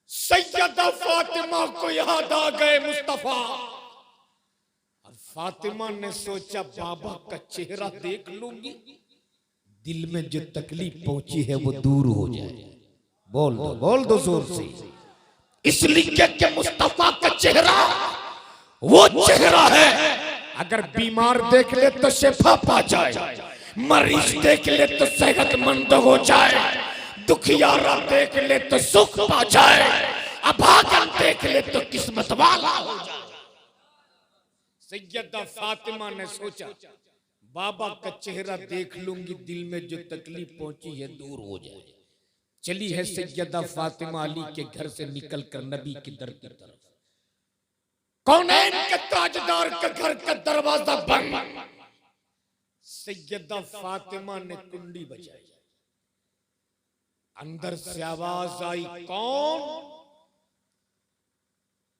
सैयदा फातिमा को याद आ गए मुस्तफा, और फातिमा ने सोचा बाबा का चेहरा देख लूंगी, दिल में जो तकलीफ पहुंची है वो दूर हो जाए। बोल दो जोर से। इसलिए कि मुस्तफा का चेहरा वो चेहरा है, अगर बीमार देख ले तो शिफा पा जाए, मरीज देख ले तो सेहतमंद हो जाए, दुखियारा देख ले तो सुख पा जाए, अभागन देख ले तो किस्मत वाला हो जाए। सैयदा फातिमा ने सोचा बाबा का चेहरा देख लूंगी, दिल में जो तकलीफ पहुंची है दूर हो जाए। चली है सैयदा फातिमा अली के घर से निकलकर नबी के दर की तरफ। कौनैन के ताजदार के घर का दरवाजा बंद। सैयदा फातिमा ने कुंडी बजाई, अंदर से आवाज आई कौन?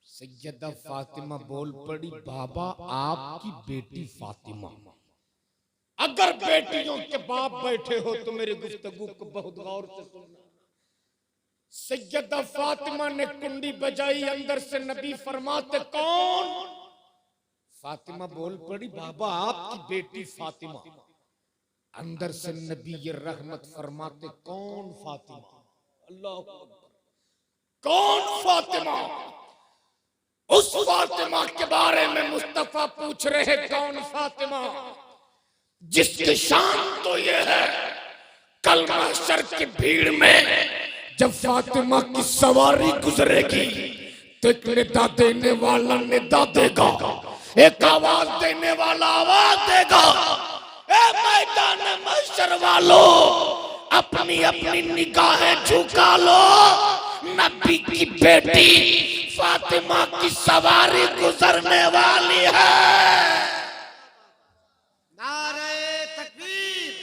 सैयदा फातिमा बोल पड़ी बाबा आपकी बेटी फातिमा। अगर बेटियों के बाप बैठे हो तो मेरी गुफ्तगू को बहुत गौर से सुनना। सैयदा फातिमा ने कुंडी बजाई, अंदर से नबी फरमाते कौन? फातिमा बोल पड़ी बाबा आपकी बेटी फातिमा। अंदर से नबी ये रहमत फरमाते कौन फातिमा? अल्लाह अकबर, कौन फातिमा? उस फातिमा के बारे में मुस्तफा पूछ रहे कौन फातिमा जिसकी शान तो ये है कल महशर की भीड़ में जब फातिमा की सवारी गुजरेगी तो एक निदा देने वाला निदा देगा, एक आवाज देने वाला आवाज देगा। ए मैदान महशर वालों अपनी अपनी निगाहें झुका लो, नबी की बेटी फातिमा की सवारी गुजरने वाली है। नारे तकबीर,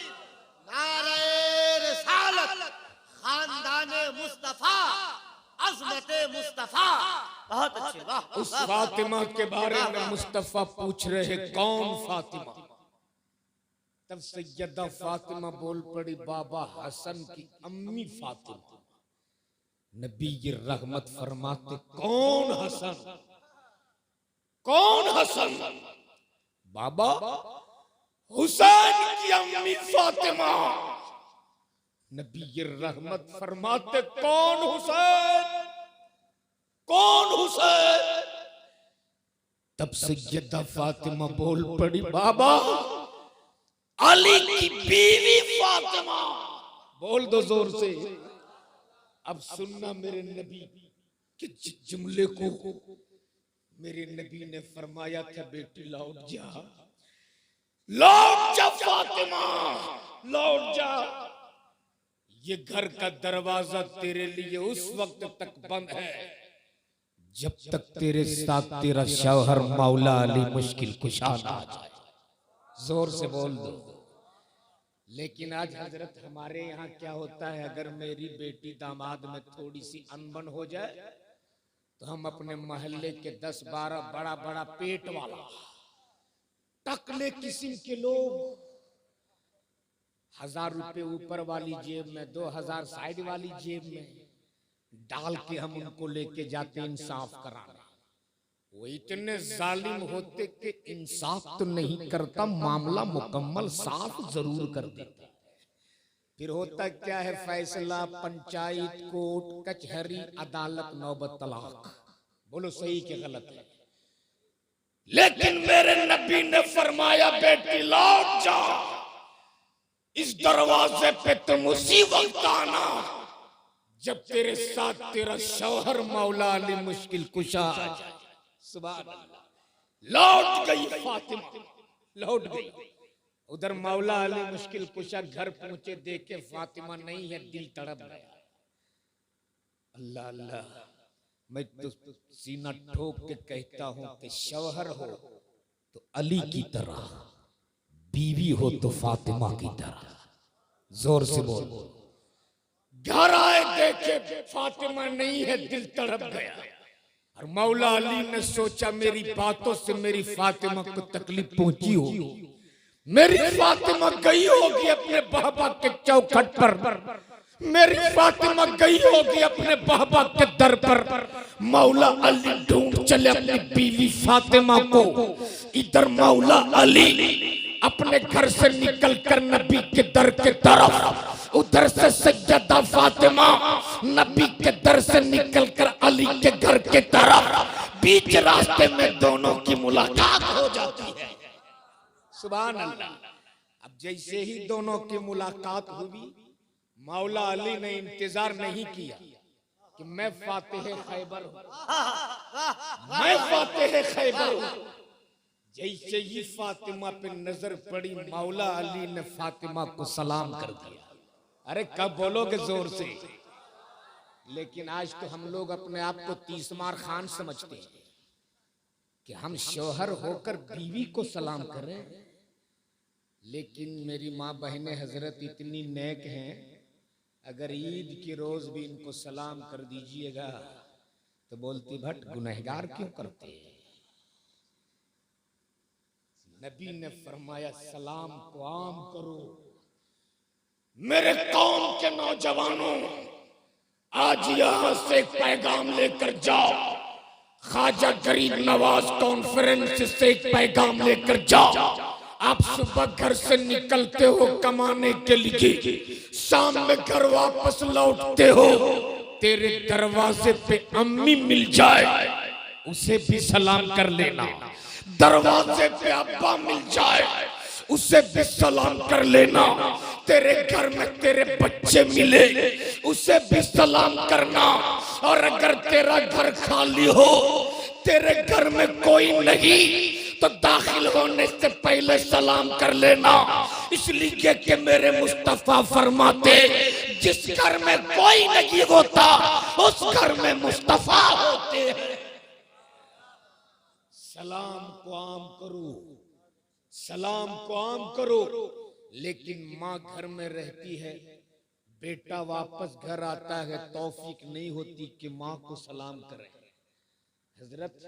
नारे रिसालत, खानदाने मुस्तफा, अज़मते मुस्तफा। बहुत अच्छे, वाह उस फातिमा के बारे में मुस्तफा पूछ रहे कौन फातिमा। तब सैयदा फातिमा बोल पड़ी बाबा हसन की अम्मी फातिमा। नबी ये रहमत फरमाते कौन हसन, कौन हसन? बाबा हुसैन की अम्मी फातिमा। नबी ये रहमत फरमाते कौन हुसैन, कौन हुसैन? तब सैयदा फातिमा बोल पड़ी बाबा अली की बीवी फातिमा। बोल दो जोर से। अब सुनना मेरे नबी के जुमले को। मेरे नबी ने फरमाया था बेटी लौट जा, लौट जा फातिमा, लौट जा। ये घर का दरवाजा तेरे लिए उस वक्त तक बंद है जब तक तेरे साथ तेरा शौहर मौला अली मुश्किल कुशा ना आ जाए। जोर से बोल दो। लेकिन आज हजरत हमारे यहाँ क्या होता है, अगर मेरी बेटी दामाद में थोड़ी सी अनबन हो जाए तो हम अपने मोहल्ले के 10-12 बड़ा बड़ा पेट वाला टकले किस्म के लोग 1000 रुपए ऊपर वाली जेब में 2000 साइड वाली जेब में डाल के हम उनको लेके जाते इंसाफ कराने। वो इतने जालिम होते कि इंसाफ तो नहीं करता, मामला मुकम्मल साफ जरूर कर देता। फिर होता क्या है, फैसला पंचायत, कोर्ट, कचहरी, अदालत, नौबत, तलाक। बोलो सही के गलत है। लेकिन मेरे नबी ने फरमाया बेटी लौट जा, इस दरवाजे पे तुम उसी वक्त आना जब तेरे साथ तेरा शौहर मौला अली मुश्किल कुशा आ जाए। सुभान अल्लाह। लौट गई फातिमा, लौट गई। उधर मौला अली मुश्किल कुशा घर पहुंचे, देखे फातिमा नहीं है, दिल तड़प गया। अल्लाह अल्लाह, मैं तो सीना ठोक के कहता हूं कि शौहर हो तो अली की तरह, बीवी हो तो फातिमा की तरह। जोर से बोल। घर आए देखे फातिमा नहीं है, दिल तड़प गया। और मौला अली ने सोचा मेरी बातों से मेरी फातिमा को तकलीफ पहुंची होगी, मेरी फातिमा गई होगी अपने बाबा के चौखट पर, मेरी फातिमा गई होगी अपने बाबा के दर पर। मौला अली ढूंढ चले अपनी बीवी फातिमा को। इधर मौला अली अपने घर से निकलकर नबी के दर के तरफ, उधर से सैयदा फातिमा नबी के दर से निकलकर अली के घर के तरफ। बीच रास्ते में दोनों की मुलाकात हो जाती है। सुभान अल्लाह। अब जैसे ही दोनों की मुलाकात हुई, मौला अली ने इंतजार नहीं किया कि मैं फातिह खैबर हूं, मैं फातिह खैबर हूं। जैसे ही फातिमा पे नजर पड़ी, मौला अली ने फातिमा को सलाम कर दिया। अरे कब बोलोगे जोर से? लेकिन आज तो हम लोग अपने आप को तीसमार खान समझते हैं कि हम शौहर होकर बीवी को सलाम करें। लेकिन मेरी माँ बहनें हजरत इतनी नेक हैं, अगर ईद के रोज भी इनको सलाम कर दीजिएगा तो बोलती भट गुनहगार क्यों करते हैं। नबी ने फरमाया सलाम को आम करो। मेरे कौम के नौजवानों, आज यहां से एक पैगाम लेकर जाओ, ख्वाजा गरीब नवाज कॉन्फ्रेंस से एक पैगाम लेकर जाओ। आप सुबह घर से निकलते हो कमाने के लिए, शाम में घर वापस लौटते हो, तेरे दरवाजे पे अम्मी मिल जाए उसे भी सलाम कर लेना। दरवाजे पे अब्बा मिल जाए उसे भी सलाम कर लेना। तेरे घर में तेरे बच्चे मिले उसे भी सलाम करना। और अगर तेरा घर खाली हो, तेरे घर में कोई नहीं, तो दाखिल होने से पहले सलाम कर लेना। इसलिए कि मेरे मुस्तफा फरमाते जिस घर में कोई नहीं होता उस घर में मुस्तफा होते हैं। सलाम को आम करो, सलाम को आम करो। लेकिन माँ घर में रहती है, बेटा वापस घर आता है, तौफीक नहीं होती कि माँ को सलाम करे। हजरत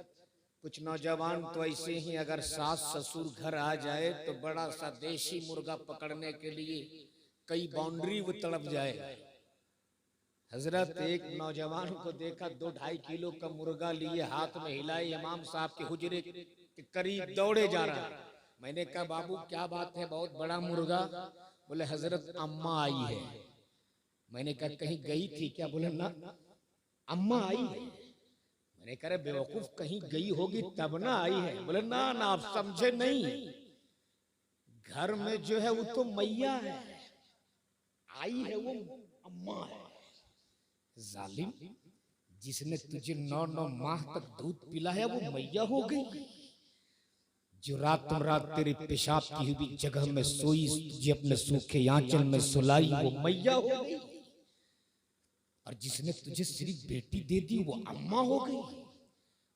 कुछ नौजवान तो ऐसे ही अगर सास ससुर घर आ जाए तो बड़ा सा देशी मुर्गा पकड़ने के लिए कई बाउंड्री वो तड़प जाए। हजरत एक नौजवान को देखा 2-2.5 किलो का मुर्गा लिए हाथ में हिलाए इमाम साहब के हुजरे के करीब दौड़े जा रहा है। मैंने कहा बाबू क्या बात है, बहुत बड़ा मुर्गा? बोले हजरत अम्मा आई है। मैंने कहा कहीं गई थी क्या? बोले ना अम्मा आई है। मैंने कहा बेवकूफ कहीं गई होगी तब ना आई है। बोले ना ना आप समझे नहीं, घर में जो है वो तो मैया है, आई है वो अम्मा है। जालिम, जिसने तुझे 9-9 माह तक दूध पिलाया वो मैया हो गई। जो रात तेरे पेशाब की हुई जगह में सोई, तुझे अपने सूखे आंचल में सुलाई वो मैया हो गई। और जिसने तुझे सिर्फ बेटी दे दी वो अम्मा हो गई।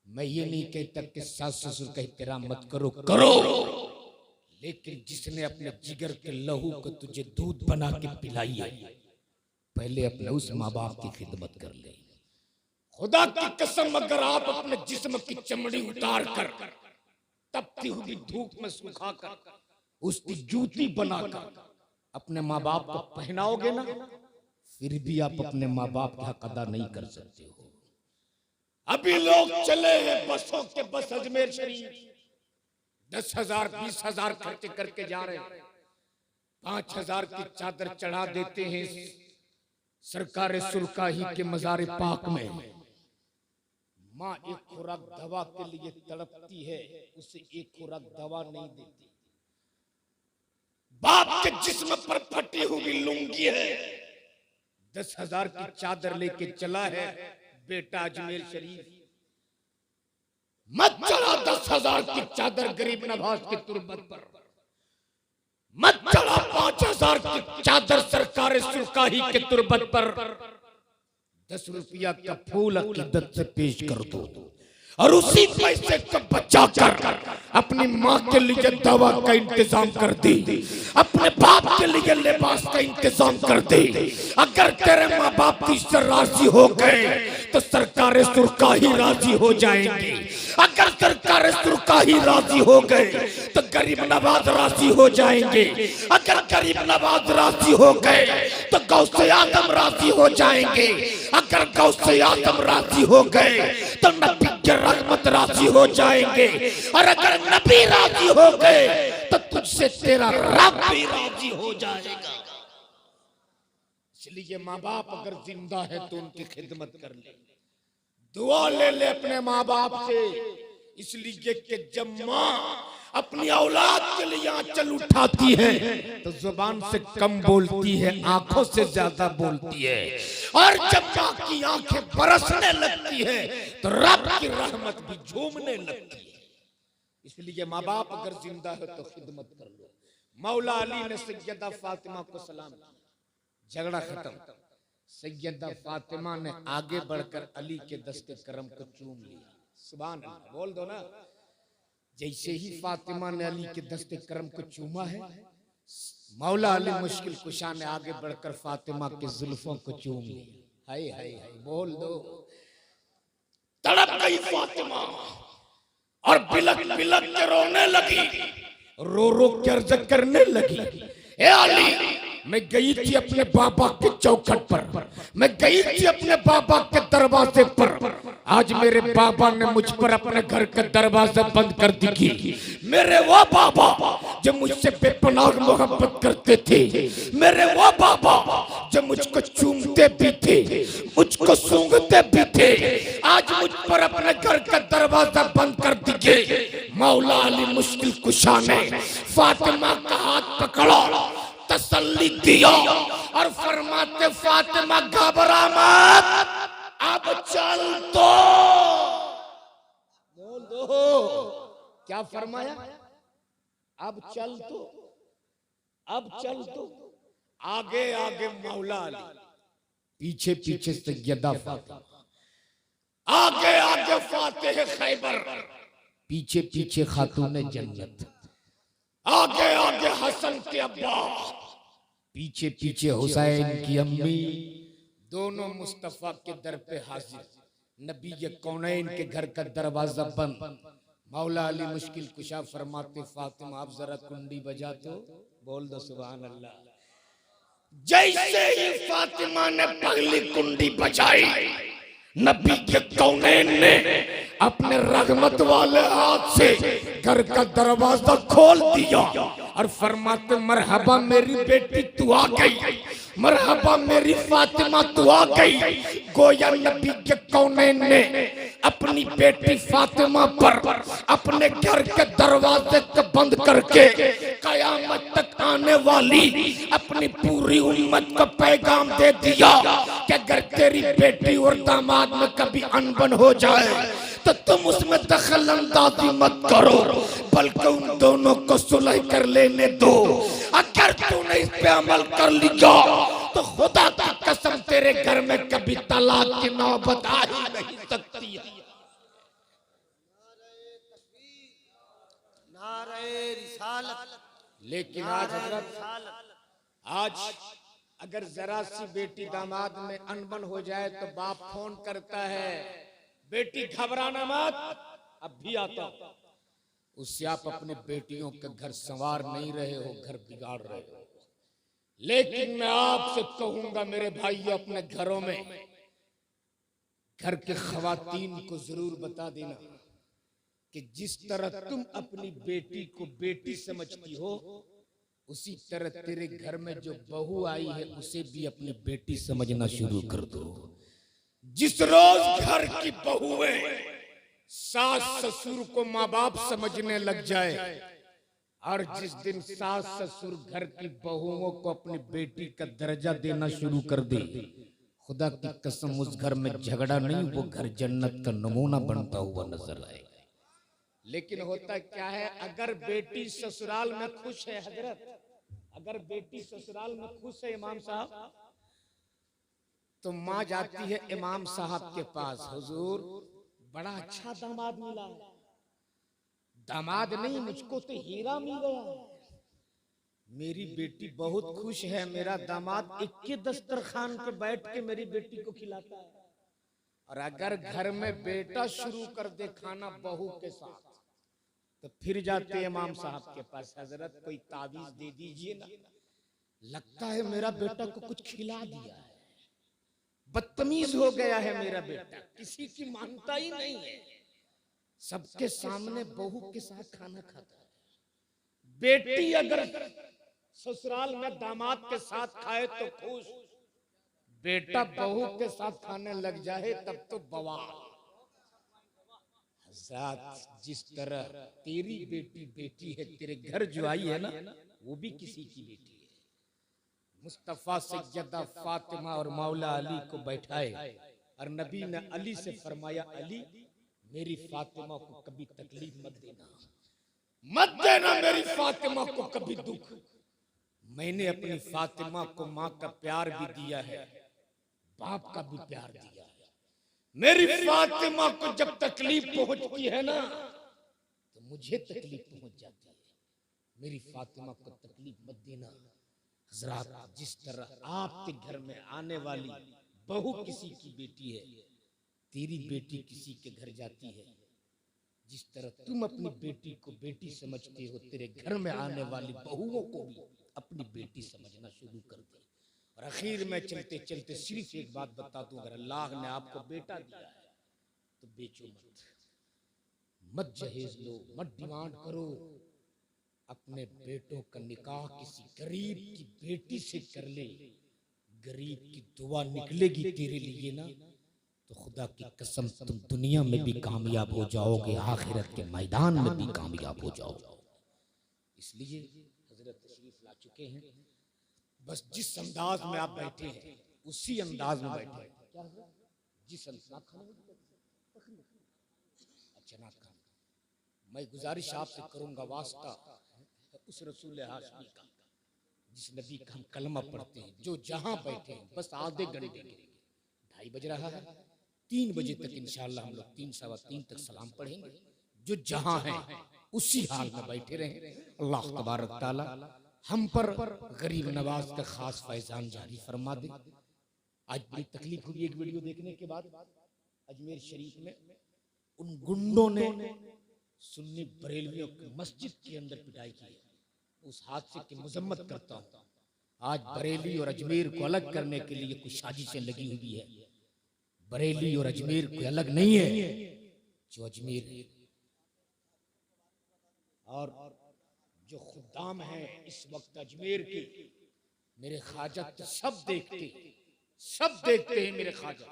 मैं ये नहीं कहता कि सास ससुर का एहतराम मत करो, करो, लेकिन जिसने अपने जिगर के लहू को तुझे दूध बना के पिलाई है, पहले अपने उस माँ बाप की खिदमत कर ले। खुदा की कसम, अगर आप अपने जिस्म की चमड़ी उतार कर तपती हुई धूप में सुखाकर उसकी जूती बनाकर अपने माँ बाप को पहनाओगे ना, फिर भी आप अपने माँ बाप का हक अदा नहीं कर सकते हो। अभी लोग चले हैं बसों के बस अजमेर शरीफ, 10,000 20,000 खर्च करके जा रहे हैं। 5,000 की चादर चढ़ा देते हैं सरकार सुल्काही के मज़ार पाक में। माँ एक खुराक दवा के लिए तड़पती है, उसे एक खुराक दवा नहीं देती। बाप के जिस्म पर फटी हुई लुंगी है, 10,000 की चादर लेके चला है बेटा अजमेर शरीफ। मत चढ़ा 10,000 की चादर गरीब नवाज की तुरबत पर, मत चढ़ा 5,000 की चादर सरकार सुल्काही के तुरबत पर। 10 रुपया का फूल अकीदत से पेश कर दो और उसी पैसे को बचाकर अपनी माँ के लिए दवा का इंतजाम कर दे, अपने बाप के लिए लिबास का इंतजाम कर दे। अगर तेरे माँ बाप तुझसे राजी हो गए तो सरकार सुल्काही राजी हो जाएंगे। अगर सरकार सुल्काही राजी हो गए तो गरीब नवाज राजी हो जाएंगे। अगर गरीब नवाज राजी हो गए तो गौसे आदम राजी हो जाएंगे। अगर गौसे आदम राजी हो गए तो नबी के रहमत राजी हो जाएंगे। और अगर नबी राजी हो गए तो तुझसे तेरा रब भी राजी हो जाएगा। इसलिए माँ बाप अगर जिंदा है तो उनकी खिदमत कर ले, दुआ ले ले अपने माँ बाप से। इसलिए कि जब माँ अपनी औलाद के लिए आंचल उठाती है तो जुबान से कम बोलती है, आंखों से ज्यादा बोलती है। और जब माँ की आंखें बरसने लगती है तो रब की रहमत भी झूमने लगती है। इसलिए माँ बाप अगर जिंदा है तो खिदमत कर लो। मौला अली ने सैयदा फातिमा को सलाम किया, झगड़ा खत्म। सैयदा फातिमा ने आगे बढ़कर अली के दस्ते करम को चूम लिया। सुभान अल्लाह, बोल दो ना। जैसे ही फातिमा ने अली के दस्ते करम को चूमा है, मौला अली मुश्किल कुशा ने आगे बढ़कर फातिमा के जुल्फों को चूम लिया। हाय हाय हाय, बोल दो। तड़प गई फातिमा और बिलक बिलक के रोने लगी, रो रो के अर्ज करने लगी, ए अली मैं गई थी अपने बाबा के चौखट पर, मैं गई थी अपने बाबा के दरवाजे पर। आज मेरे बाबा ने मुझ पर अपने घर का दरवाजा बंद कर दी। मेरे वो बाबा जो मुझसे बेपनाह मोहब्बत करते थे, मेरे वो बाबा जो मुझको चूमते भी थे, मुझको सूंघते भी थे, आज मुझ पर अपने घर का दरवाजा बंद कर दिए। मौला अली मुश्किल कुशा ने फातिमा का हाथ पकड़ा, तसल्ली दिया और फरमाते फातिमा घबरा मत, अब चल दो। बोल दो क्या फरमाया? अब चल दो, अब चल दो। आगे आगे मौला अली, पीछे पीछे सैयदा फातिमा, आगे आगे फातिह खैबर, पीछे पीछे खातून जन्नत, आगे आगे हसन के अब्बा, पीछे पीछे हुसैन की अम्मी, दोनों मुस्तफा के दर पे हाजिर। नबी ये कौनैन के घर का दरवाजा बंद, मौला अली मुश्किल कुशा फरमाते फातिमा आप जरा कुंडी बजा तो बोल दो सुभान अल्लाह। जैसे ही फातिमा ने पहली कुंडी बजाई, नबी के कौनैन ने अपने रहमत वाले हाथ से घर का दरवाजा खोल दिया और फरमाते मरहबा मेरी बेटी तू आ गई, मरहबा मेरी फातिमा तू आ गई। गोया नबी के कौनैन ने अपनी बेटी फातिमा पर अपने घर के दरवाजे को बंद करके कयामत तक आने वाली अपनी पूरी उम्मत को पैगाम दे दिया कि अगर तेरी बेटी और दामाद में कभी अनबन हो जाए तो तुम उसमें दखल अंदाजी मत करो, बल्कि उन दोनों को सुलह कर लेने दो। अगर तूने इस पे अमल कर लिया तो खुदा की कसम तेरे घर में कभी तलाक की नौबत आ ही नहीं सकती है। नारे रिसालत। लेकिन आज हजरत, आज अगर जरा सी बेटी दामाद में अनबन हो जाए तो बाप फोन करता है, बेटी घबराना मत, अब भी आता हूं। उससे आप अपने बेटियों के घर संवार नहीं रहे हो, घर बिगाड़ रहे हो। लेकिन मैं आपसे कहूंगा मेरे भाइयों, अपने घरों में घर के खवातीन को जरूर बता देना कि जिस तरह तुम अपनी बेटी को बेटी समझती हो, उसी तरह तेरे घर में जो बहू आई है उसे भी अपनी बेटी समझना शुरू कर दो। जिस रोज घर की बहुएं सास ससुर को माँ बाप समझने लग जाए, और जिस दिन सास ससुर घर की बहुओं को अपनी बेटी का दर्जा देना शुरू कर दे, खुदा की कसम उस घर में झगड़ा नहीं, वो घर जन्नत का नमूना बनता हुआ नजर आएगा। लेकिन होता क्या है, अगर बेटी ससुराल में खुश है हजरत, अगर बेटी ससुराल में खुश है इमाम साहब, तो माँ जाती है इमाम साहब के पास, हुजूर बड़ा अच्छा दामाद मिला है। दामाद नहीं, मुझको तो हीरा मिल गया है। मेरी बेटी बहुत खुश है, मेरा दामाद 21 दस्तरखान पे बैठ के मेरी बेटी को खिलाता है। और अगर घर में बेटा शुरू कर दे खाना बहू के साथ, तो फिर जाते इमाम साहब के पास, हजरत कोई ताबीज दे दीजिए ना, लगता है मेरा बेटा को कुछ खिला दिया है, बदतमीज हो गया है मेरा बेटा, किसी की मानता ही नहीं है, सबके सामने बहू के साथ खाना खाता है। बेटी अगर ससुराल में दामाद के साथ खाए तो खुश, बेटा बहू के साथ खाने लग जाए तब तो बवाल। हज़रत जिस तरह तेरी बेटी बेटी है, तेरे घर जो आई है ना, वो भी किसी की बेटी है। मुस्तफा सैयदा फातिमा और मौला अली को बैठाए और नबी ने अली से फरमाया, अली मेरी फातिमा को कभी तकलीफ मत देना, मत देना मेरी फातिमा को कभी दुख। मैंने अपनी फातिमा को माँ का प्यार भी दिया है, बाप का भी प्यार दिया है। मेरी फातिमा को जब तकलीफ पहुंचती है ना, तो मुझे तकलीफ पहुंच जाती है। मेरी फातिमा को तकलीफ मत देना। हजरत जिस तरह आपके घर में आने वाली बहू किसी की बेटी है, तेरी बेटी किसी के घर जाती है, जिस तरह तुम अपनी बेटी को बेटी समझते हो, तेरे घर में आने वाली बहुओं को भी अपनी बेटी समझना शुरू कर दे। और आखिर में चलते चलते सिर्फ एक बात बता दूं, अगर अल्लाह ने आपको बेटा दिया है तो बेचो मत, मत जहेज लो, मत डिमांड करो। अपने बेटों का निकाह किसी गरीब की बेटी से कर ले, गरीब की दुआ निकलेगी तेरे लिए ना, तो खुदा की कसम तुम दुनिया में भी कामयाब हो जाओगे, आखिरत के मैदान में भी कामयाब हो जाओगे। इसलिए हजरत तशरीफ ला चुके हैं, बस जिस अंदाज में आप बैठे हैं उसी अंदाज में बैठे हैं। जिस अंदाज मैं गुजारिश आपसे करूंगा, वास्ता उस रसूल हाशमी का, जिस नबी का हम कलमा पढ़ते हैं, जो जहां बैठे हैं बस आधे घंटे के, 2:30 बज रहा है, 3 बजे तक इंशाअल्लाह हम लोग 3 सवा 3 तक सलाम पढ़ेंगे। जो जहां है उसी हाल में बैठे रहे। अल्लाह तबारक ताला हम पर गरीब नवाज का खास फैजान जारी फरमा दे। आज बड़ी तकलीफ हुई एक वीडियो देखने के बाद, अजमेर शरीफ में उन गुंडों ने सुन्नी बरेलवियों की मस्जिद के अंदर पिटाई की है। उस हादसे की मजम्मत करता हूँ। आज बरेली और अजमेर को अलग करने के लिए कुछ साजिशें लगी हुई है। बरेली और अजमेर कोई अलग नहीं है, जो अजमेर है। और जो खुदाम है इस वक्त अजमेर के, मेरे ख्वाजा तो सब देखते हैं मेरे ख्वाजा।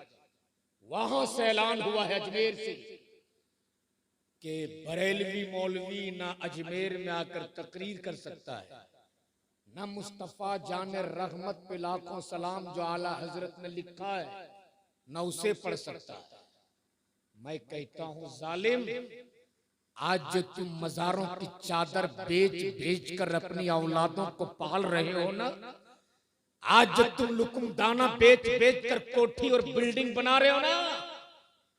वहां से ऐलान हुआ है अजमेर से कि बरेलवी मौलवी ना अजमेर में आकर तकरीर कर सकता है, ना मुस्तफा जाने रहमत पे लाखों सलाम जो आला हजरत ने लिखा है ना उसे पढ़ सकता है। मैं कहता हूं जालिम, आज जो तुम मजारों की चादर बेच कर अपनी औलादों को पाल रहे हो ना, आज जो तुम लुकुम दाना बेच कर कोठी और बिल्डिंग बना रहे हो ना,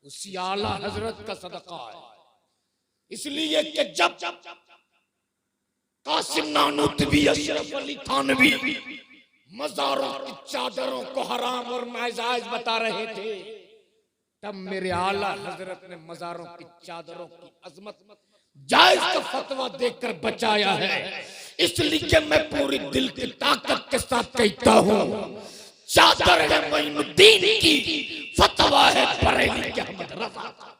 उसी आला हजरत का सदका है। इसलिए कि जब कासिम नानूतवी, अशरफ अली थानवी मजारों की चादरों को हराम और नाजायज बता रहे थे, तब मेरे आला हजरत ने मजारों की चादरों की अजमत जायज का फतवा देकर बचाया है। इसलिए मैं पूरी दिल की ताकत के साथ कहता हूँ, चादर है मोइनुद्दीन की, फतवा है बरेली के अहमद रजा का।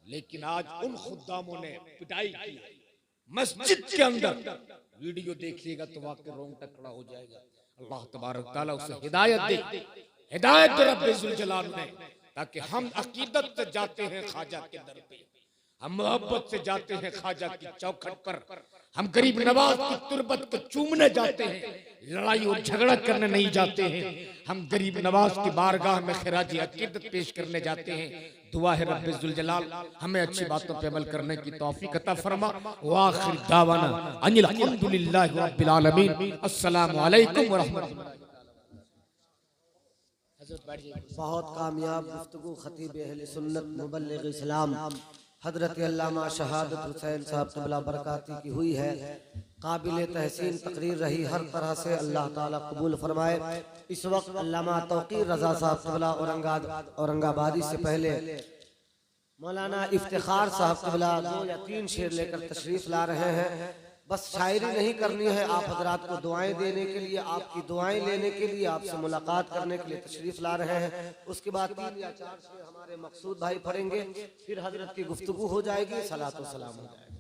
लेकिन आज उन खुदामों ने पिटाई की मस्जिद के अंदर। वीडियो देखिएगा तो वाकई रोंगटा खड़ा हो जाएगा। अल्लाह तबारक तआला उसे हिदायत दे, हिदायत दे रब्बे जुल जलाल ने, ताकि हम अकीदत से जाते हैं ख्वाजा के दर पे, हम मोहब्बत से जाते हैं ख्वाजा की चौखट पर, हम गरीब नवाज की तुरबत को चूमने जाते हैं, लड़ाई और झगड़ा करने नहीं जाते हैं। हम गरीब नवाज की बारगाह में खिराजी अकीदत पेश करने जाते हैं। दुआ है रब्बे जुल जलाल हमें अच्छी बातों पे अमल करने की तौफीक अता फरमा। व आखिर दावाना अनिल हम्दुलिल्लाहि रब्बिल आलमीन। अस्सलामु अलैकुम व रहमतुल्लाह। बहुत कामयाब गुफ्तगू खतीब अहले सुन्नत मुबल्लिग इस्लाम हजरत अल्लामा शहादत हुसैन साहब क़िबला बरकाती की हुई है। काबिल तहसीन तकरीर रही, हर तरह से अल्लाह ताला कबूल फरमाए। इस वक्त अल्लामा तौक़ीर रज़ा साहब क़िबला औरंगाबादी से पहले मौलाना इफ्तिखार साहब क़िबला 2 या 3 शेर लेकर तशरीफ़ ला रहे हैं। बस शायरी नहीं करनी है, आप हजरात को दुआएं देने के लिए, आपकी दुआएं लेने के लिए, आपसे मुलाकात करने के लिए तशरीफ़ ला रहे हैं। उसके बाद 3 या 4 शेर हमारे मकसूद भाई पढ़ेंगे, फिर हजरत की गुफ्तगू हो जाएगी, सलातो सलाम हो जाएगा।